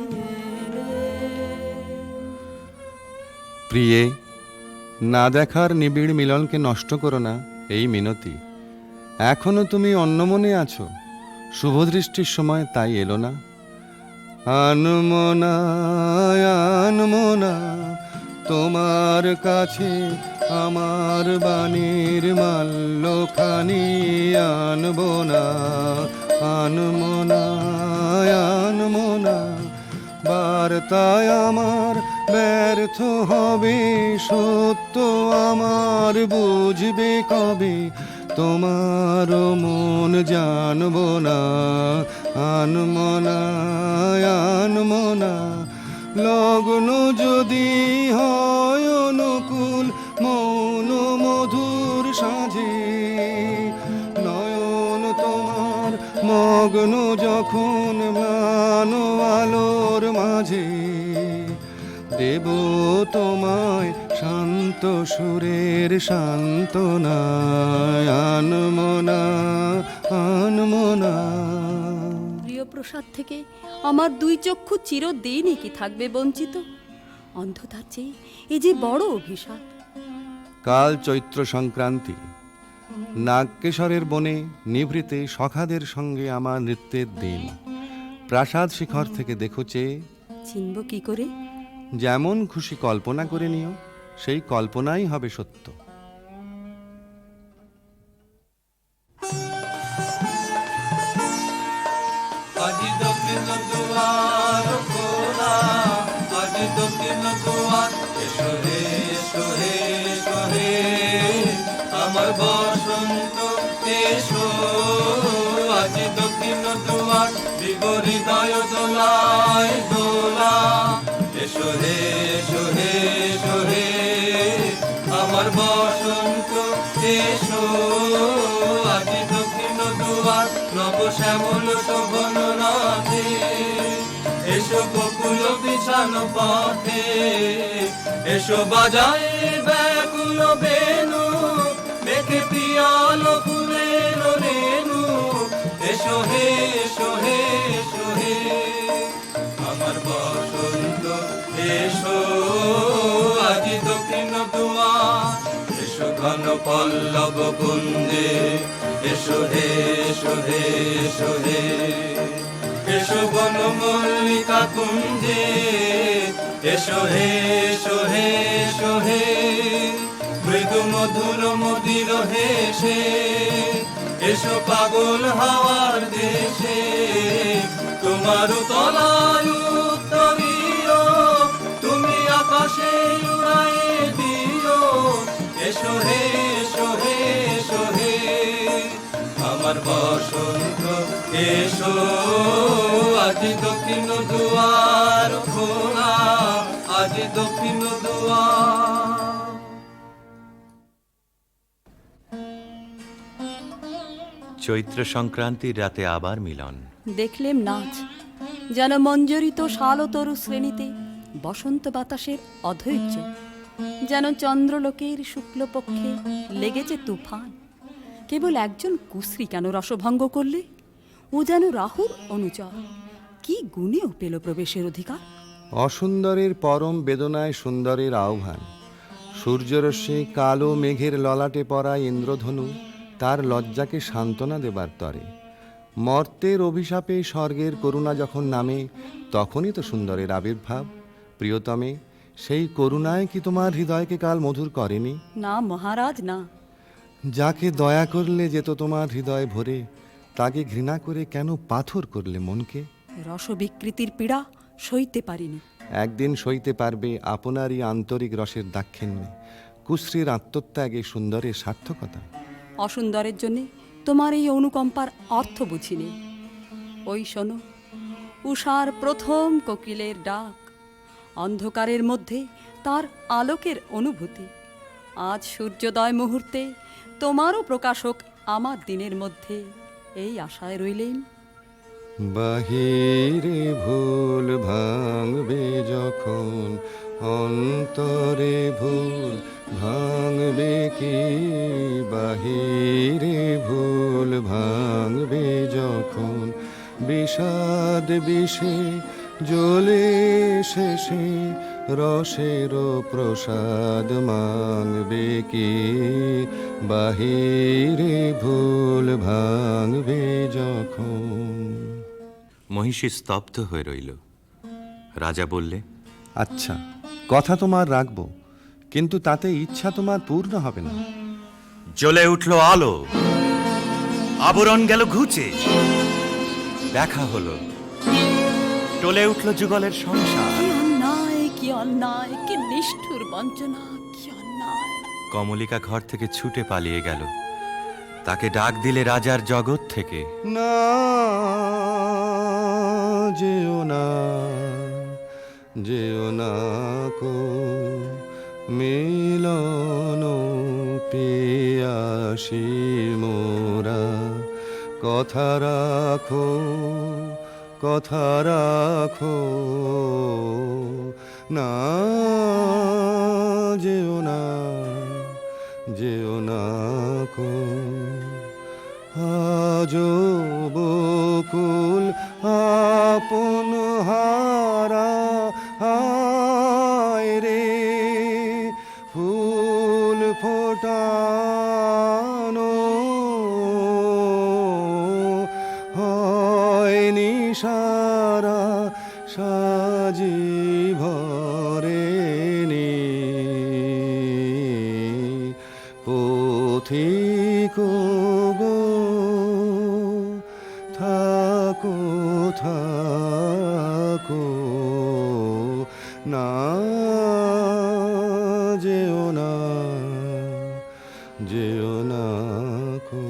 এলেম। প্রিয়ে, না দেখার নিবিড় মিলনকে নষ্ট করো না এই মিনতি। এখনো তুমি অন্যমনে আছো, শুভদৃষ্টির সময় তাই এলো না। আনমনা আনমনা তোমার কাছে আমার বাণীর মাল্যখানি আনবো না, আনমনা আনমনা বার্তায় আমার ব্যর্থ হবে, সত্য আমার বুঝবে কবে, তোমার মন জানবো না, আনমনা আনমনা লগ্ন যদি হয় অনুকূল মৌন মধুর সাঁঝে, নয়ন তোমার মগ্ন যখন ম্লান আলোর মাঝে, দেব তোমায় শান্ত সুরের সান্ত্বনা, আনমনা আনমনা। প্রিয় প্রসাদ থেকে আমার দুই চক্ষু চিরদিনই কি থাকবে বঞ্চিত? অন্ধতার চেয়ে এ যে বড় অভিশাপ। কাল চৈত্র সংক্রান্তি, নাগকেশরের বনে নিভৃতে সখাদের সঙ্গে আমার নৃত্যের দিন। প্রাসাদ শিখর থেকে দেখো চেয়ে, চিনব কি করে? যেমন খুশি কল্পনা করে নিও, সেই কল্পনাই হবে সত্য। আজি দক্ষিণ দুয়ার খোলা, আজি দক্ষিণ দুয়ার এসো আমার বসন্ত এসো আজ দক্ষিণ দুয়ার দিব হৃদয় দোলায় দোলা এসো হে এসো হে এসো হে আমার বসন্ত এসো আজ দক্ষিণ দুয়ার নব শ্যামল শোভন রাধে এসো বকুল বিছানো পথে এসো বাজায় ব্যাকুল বেনু মেঘে পিয়াল ফুলের রেণু এসো হে এসো হে এসো হে আমার বসন্ত এসো আজি দক্ষিণ দুয়ার এসো ঘন পল্লব কুঞ্জে এসো হে এসো হে এসো হে এসো বন মল্লিকা কুঞ্জে এসো হে এসো হে এসো হে মৃদু মধুর মদির হেসে এসো পাগল হাওয়ার দেশে তোমার তলায় উত্তরীয় তুমি আকাশে উড়ায়ে দিও এসো হে এসো হে এসো হে আমার বসন্ত এসো আজ দক্ষিণ দুয়ার খোলা আজ দক্ষিণ দুয়ার চৈত্র সংক্রান্তির রাতে আবার মিলন। দেখলেম নাচ যেন মঞ্জরিত শালতরু শ্রেণীতে বসন্ত বাতাসের অধৈর্য, যেন চন্দ্রলোকের শুক্লপক্ষে লেগেছে তুফান। কেবল একজন কুশ্রী কেন রসভঙ্গ করলে? ও যেন রাহুর অনুচর, কি গুণেও পেল প্রবেশের অধিকার। অসুন্দরের পরম বেদনায় সুন্দরের আহ্বান। সূর্যরশ্মি কালো মেঘের ললাটে পড়া ইন্দ্রধনু তার লজ্জাকে সান্ত্বনা দেবার তরে। মর্তের অভিশাপে স্বর্গের করুণা যখন নামে তখনই তো সুন্দরের আবির্ভাব। প্রিয়তমে, সেই করুণায় কি তোমার হৃদয়কে কাল মধুর করেনি? না মহারাজ, না। যাকে দয়া করলে যেত তোমার হৃদয় ভরে, তাকে ঘৃণা করে কেন পাথর করলে মনকে? রসবিকৃতির পীড়া সইতে পারিনি। একদিন সইতে পারবে আপনারই আন্তরিক রসের দাক্ষিণ্যে, কুশ্রীর আত্মত্যাগে সুন্দরের সার্থকতা। অসুন্দরের জন্যে তোমার এই অনুকম্পার অর্থ বুঝিনি। ওই শোনো, উষার প্রথম কোকিলের ডাক, অন্ধকারের মধ্যে তার আলোকের অনুভূতি। আজ সূর্যোদয় মুহূর্তে তোমারও প্রকাশক আমার দিনের মধ্যে, এই আশায় রইলেন। বাহিরে ভুল ভাঙবে যখন, অন্তরে ভুল ভাঙবে কি? বাহিরে ভুল ভাঙবে যখন, বিষাদ বিষে জ্বলে শেষে রসের প্রসাদ মাংবে কি? বাহিরে ভুল ভাঙবে যখন। মহিষী স্তব্ধ হয়ে রইল। রাজা বললে, আচ্ছা, কথা তোমার রাখবো, কিন্তু তাতে ইচ্ছা তোমার পূর্ণ হবে না। জ্বলে উঠল আলো, আবরণ গেল ঘুচে, দেখা হলো, টলে উঠল যুগলের সংসার। কি অন্যায়, কি অন্যায়, কি নিষ্ঠুর বঞ্চনা, কি অন্যায়। কমলিকা ঘর থেকে ছুটে পালিয়ে গেল। তাকে ডাক দিলে রাজার জগৎ থেকে, না যেও না, যেও না কো মিলন পিয়াসি মোরা। কথা রাখো, কথা রাখো, না যেও না, যেও না কো। আজো বকুল আপন হারা হায় রে, ফুল ফোটানো হয়নি সারা সাজি ভরেনি। পথিক গো থাকো, থাকো, না যেও না, যেও না কো।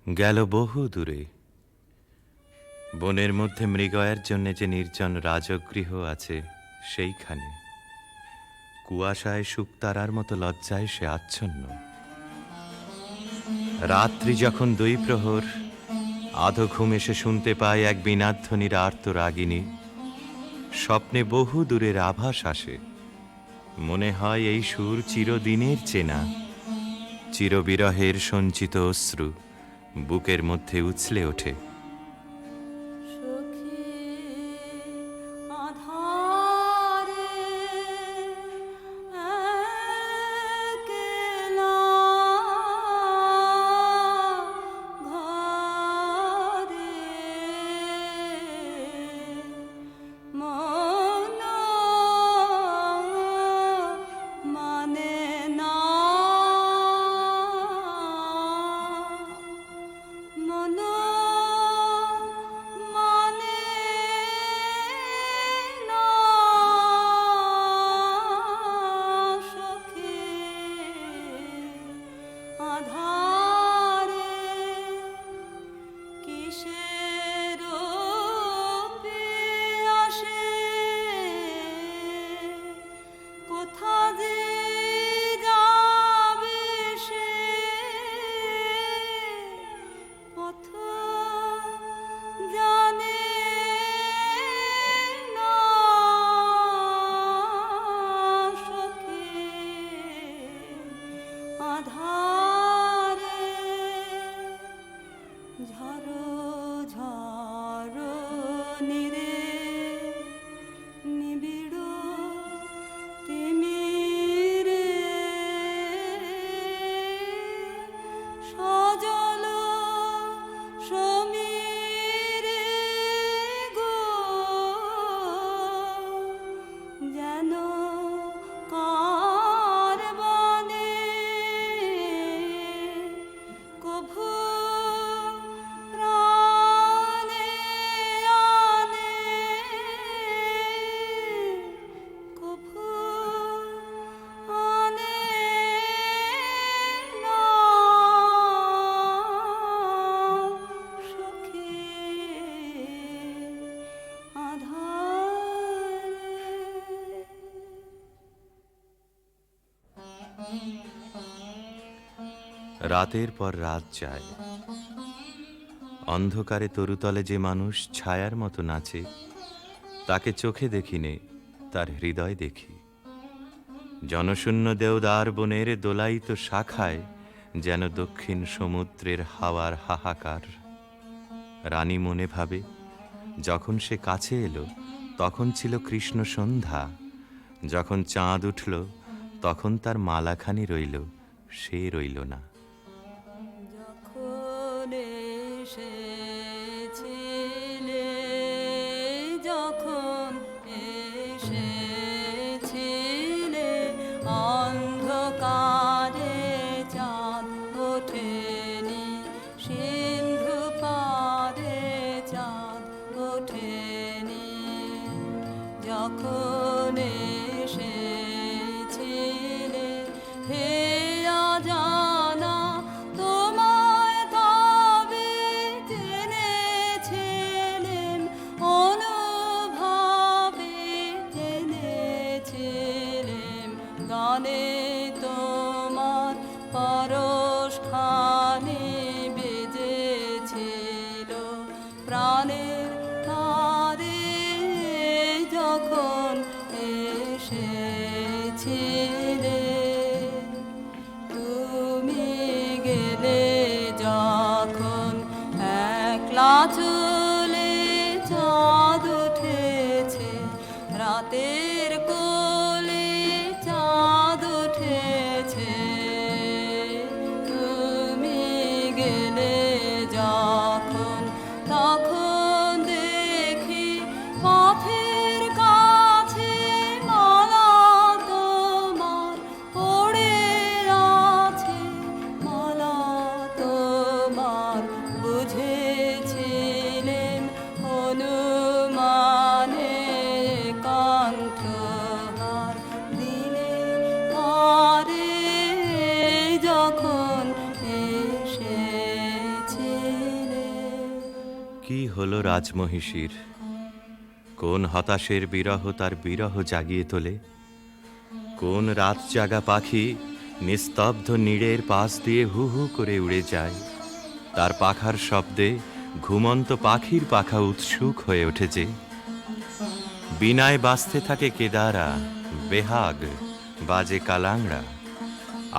গেল বহু দূরে, বনের মধ্যে মৃগয়ার জন্য যে নির্জন রাজগৃহ আছে সেইখানে কুয়াশায় শুকতারার মতো লজ্জায় সে আচ্ছন্ন। রাত্রি যখন 2 প্রহর, আধো ঘুমে সে শুনতে পায় এক বীণাধ্বনির আর্তরাগিনী। স্বপ্নে বহু দূরের আভাস আসে, মনে হয় এই সুর চিরদিনের চেনা। চিরবিরহের সঞ্চিত অশ্রু বুকের মধ্যে উছলে ওঠে। সখী আধারে একলা ঘরে মন মানে না, মন মানে না সখী আধারে কিসের আসে, কোথা যে যাবে সে পথ জানে না সখী আধারে ঝড়ো ঝড়ো নিরে নিবিড় তিমিরে সজল সমীরে গো যেন কার বনে কভু প্রাণে আনে, কভু আনে না সখী আধারে। রাতের পর রাত যায়, অন্ধকারে তরুতলে যে মানুষ ছায়ার মতো নাচে, তাকে চোখে দেখিনে, তার হৃদয় দেখি। জনশূন্য দেওদার বনের দোলায়িত শাখায় যেন দক্ষিণ সমুদ্রের হাওয়ার হাহাকার। রানী মনে ভাবে, যখন সে কাছে এলো তখন ছিল কৃষ্ণ সন্ধ্যা, যখন চাঁদ উঠল তখন তার মালাখানি রইল, সে রইল না। যখন এসেছিলে, যখন এসেছিলে অন্ধকারে চাঁদ ওঠেনি, সিন্ধু পারে চাঁদ ওঠেনি। যখন এসেছিলে হে অজানা, তোমায় তবে জেনেছিলেম, অনুভবে জেনেছিলেম। গানে তোমার পরশখানি বেজেছিল প্রাণের তারে, যখন এসেছিলে। তুমি গেলে যখন একলা চলে, চাঁদ উঠেছে রাতের কোলে, চাঁদ উঠেছে। তুমি গেলে যখন তখন দেখি পথের কাছে মালা হলো রাজমহিষীর। কোন হতাশের বিরহ তার বিরহ জাগিয়ে তোলে, কোন রাত জাগা পাখি নিস্তব্ধ নীড়ের পাশ দিয়ে হু হু করে উড়ে যায়। তার পাখার শব্দে ঘুমন্ত পাখির পাখা উৎসুক হয়ে ওঠেছে। বিনায় বাজতে থাকে কেদারা, বেহাগ বাজে কালাংড়া।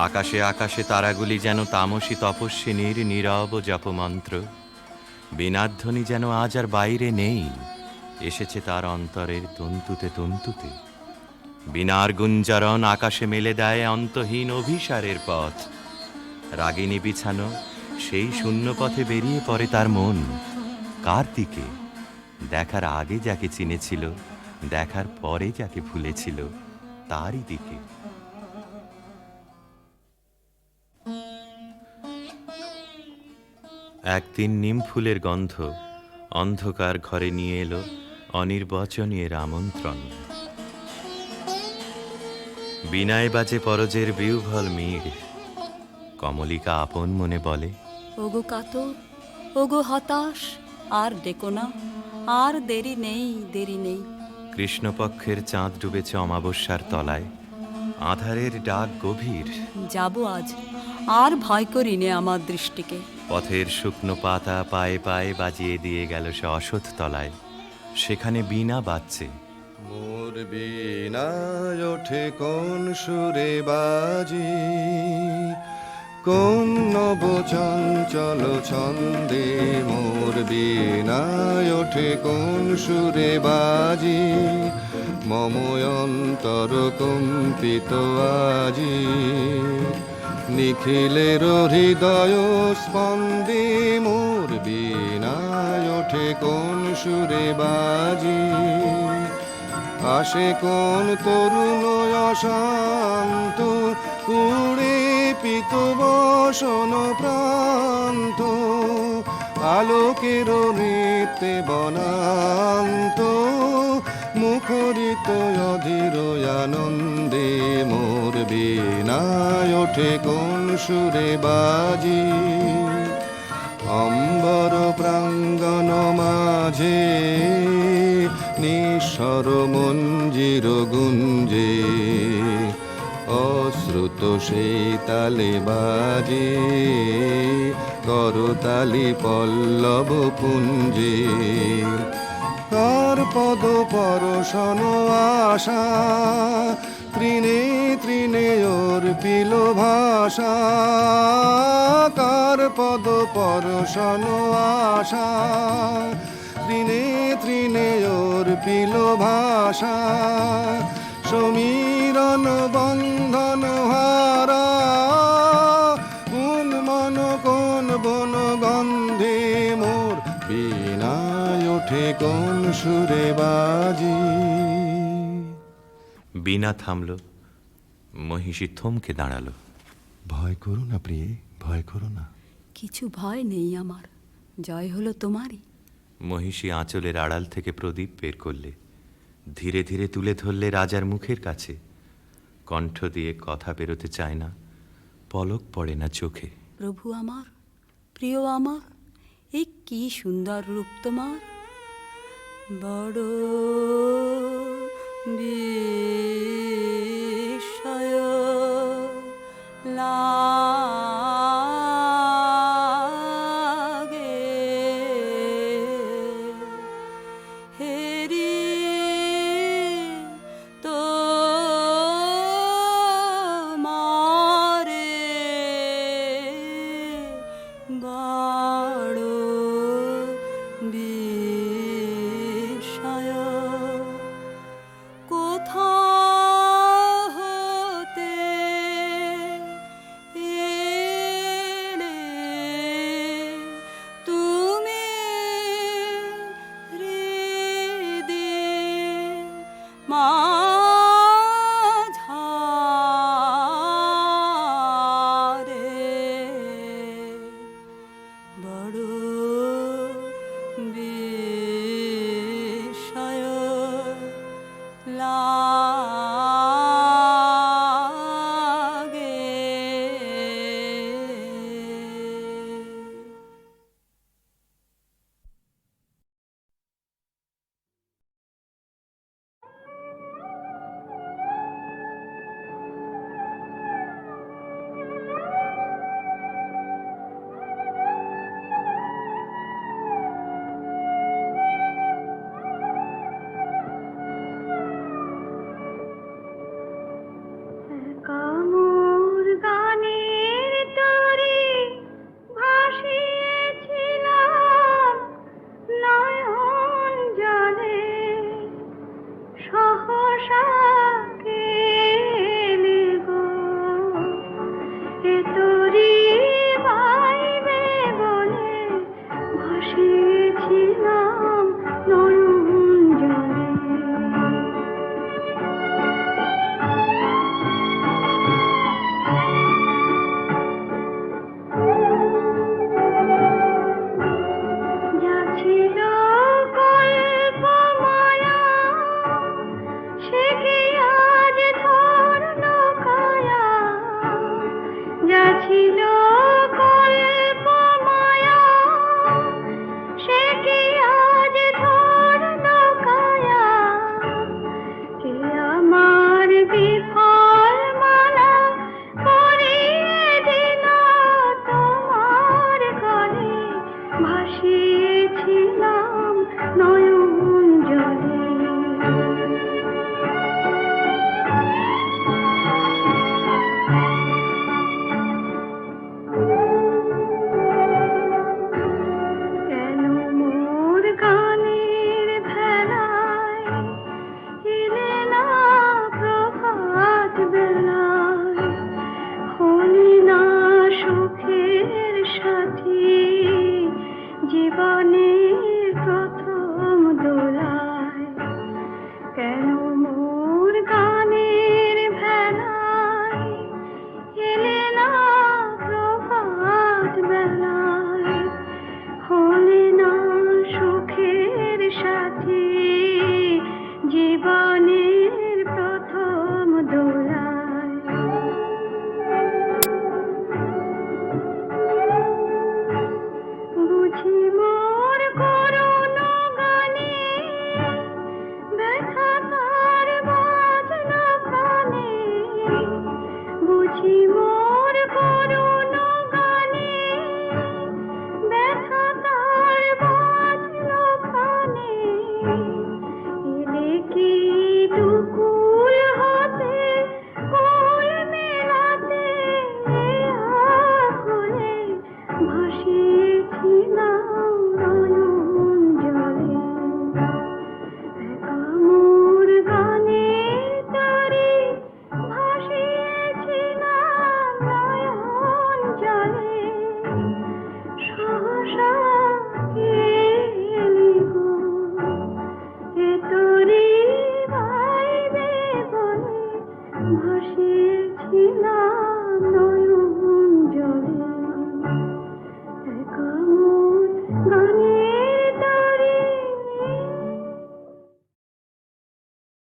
আকাশে আকাশে তারাগুলি যেন তামসী তপস্বিনীর নীরব জপমন্ত্র। বীণাধ্বনি যেন আজ আর বাইরে নেই, এসেছে তার অন্তরের তন্তুতে তন্তুতে। বীণার গুঞ্জরণ আকাশে মেলে দেয় অন্তহীন অভিসারের পথ। রাগিনী বিছানো সেই শূন্য পথে বেরিয়ে পড়ে তার মন। কার দিকে? দেখার আগে যাকে চিনেছিল, দেখার পরে যাকে ভুলেছিল, তারই দিকে। একদিন নিম ফুলের গন্ধ অন্ধকার ঘরে নিয়ে এলো অনির্বচনীয় আমন্ত্রণ। বিনায় বাজে পরজের বিউভল মিড়। কমলিকা আপন মনে বলে, ওগো কাতর, ওগো হতাশ, আর ডেকো না, আর দেরি নেই, দেরি নেই। কৃষ্ণপক্ষের চাঁদ ডুবেছে অমাবস্যার তলায়, আধারের ডাক গভীর। যাব আজ, আর ভয় করি নে আমার দৃষ্টিকে। পথের শুকনো পাতা পায়ে পায়ে বাজিয়ে দিয়ে গেল সে অসৎ তলায়। সেখানে বীণা বাজছে। মোর বীণায় ওঠে কোন সুরে বাজি, কোন নব চঞ্চল ছন্দে। মোর বীণায় ওঠে কোন সুরে বাজি, মম অন্তর কম্পিত আজি। নিখিলের হৃদয় স্পন্দে মোর বীণায় ওঠে কোন সুরে বাজি। আসে কোন তরুণ অশান্ত, কুড়ে পিত বসন প্রান্ত। আলোকের নৃত্যে বনান্ত, মুখরিত অধীর আনন্দে। মোর বীণায় ওঠে কোন সুরে বাজি, অম্বর প্রাঙ্গণ মাঝে নিঃস্বর মঞ্জির গুঞ্জে। অশ্রুত সেই তালে বাজে, করতালি পল্লব পুঞ্জে। কার পদ পরশন আশা, তৃণে তৃণে অর্পিল ভাষা। কার পদ পরশন আশা, তৃণে তৃণে অর্পিল ভাষা। সমীরণ বন্ধন হারা, কোন মন কোন বন গন্ধে। মোর বীণায় ওঠে কোন সুরে বাজি। বীণা থামল, মহিষী থমকে দাঁড়ালো। ভয় করো না প্রিয়ে, ভয় করো না। কিছু ভয় নেই আমার, জয় হলো তোমারই। মহিষী আঁচলের আড়াল থেকে প্রদীপ বের করলে, ধীরে ধীরে তুলে ধরলে রাজার মুখের কাছে। কণ্ঠ দিয়ে কথা বেরোতে চায় না, পলক পড়ে না চোখে। প্রভু আমার, প্রিয় আমার, এ কি সুন্দর রূপ তোমার। বড় বিস্ময় লাগে, হেরি তো মারে বড় বিস্ময়। কোথায় ভাসিয়েছিলাম